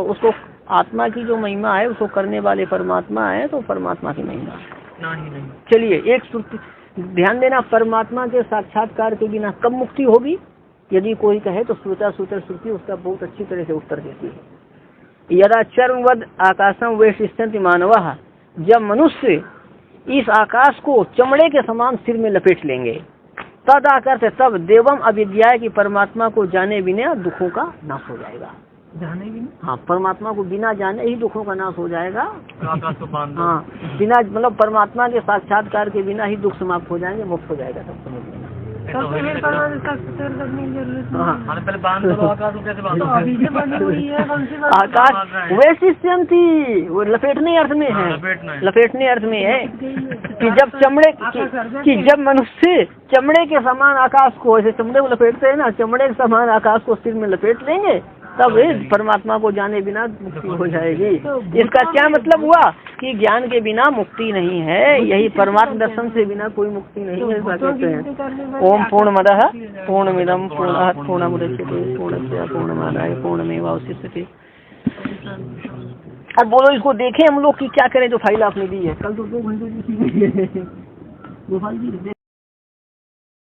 Speaker 2: उसको आत्मा की जो महिमा है उसको करने वाले परमात्मा है, तो परमात्मा की महिमा है। चलिए एक ध्यान देना, परमात्मा के साक्षात्कार के बिना कब मुक्ति होगी? यदि कोई कहे तो श्रुता श्रुतर श्रुति उसका बहुत अच्छी तरह से उत्तर देती है। यदा चर्मवद आकाशम वेशिष्यन्ति मानवः, जब मनुष्य इस आकाश को चमड़े के समान सिर में लपेट लेंगे, तद आकर तब देवम अविद्या की परमात्मा को जाने बिना दुखों का नाश हो जाएगा।
Speaker 1: जाने भी नहीं।
Speaker 2: हाँ, परमात्मा को बिना जाने ही दुखों का नाश हो जाएगा।
Speaker 3: आकाश को बांध दो।
Speaker 2: हाँ, बिना मतलब परमात्मा के साक्षात्कार के बिना ही दुख समाप्त हो जाएंगे, मुक्त हो जाएगा सब समझ लेना।
Speaker 1: तब तो फिर परमात्मा साक्षात्कार करने की जरूरत नहीं।
Speaker 2: हाँ,
Speaker 3: पहले बांध दो आकाश को, कैसे बांध
Speaker 1: तो
Speaker 3: दो?
Speaker 1: अभी से बनी हुई है, कौन सी बात?
Speaker 2: आकाश वैशिष्यम थी, वो लपेटने अर्थ में है, लपेटने अर्थ में है कि जब चमड़े कि जब मनुष्य चमड़े के समान आकाश को, ऐसे चमड़े को लपेटते हैं ना, चमड़े के समान आकाश को सिर में लपेट लेंगे, तब परमात्मा को जाने बिना मुक्ति हो जाएगी। इसका क्या मतलब हुआ कि ज्ञान के बिना मुक्ति नहीं है, यही परमात्मा दर्शन से बिना कोई मुक्ति नहीं है, ऐसा कहते हैं। ओम पूर्णमदः पूर्णमिदं पूर्णात् पूर्णमुदच्यते पूर्णस्य पूर्णमादाय पूर्णमेवावशिष्यते। अब बोलो इसको देखें हम लोग कि क्या करें जो फाइल आपने दी है, कल तो 2 घंटे की 2 फाइल दी।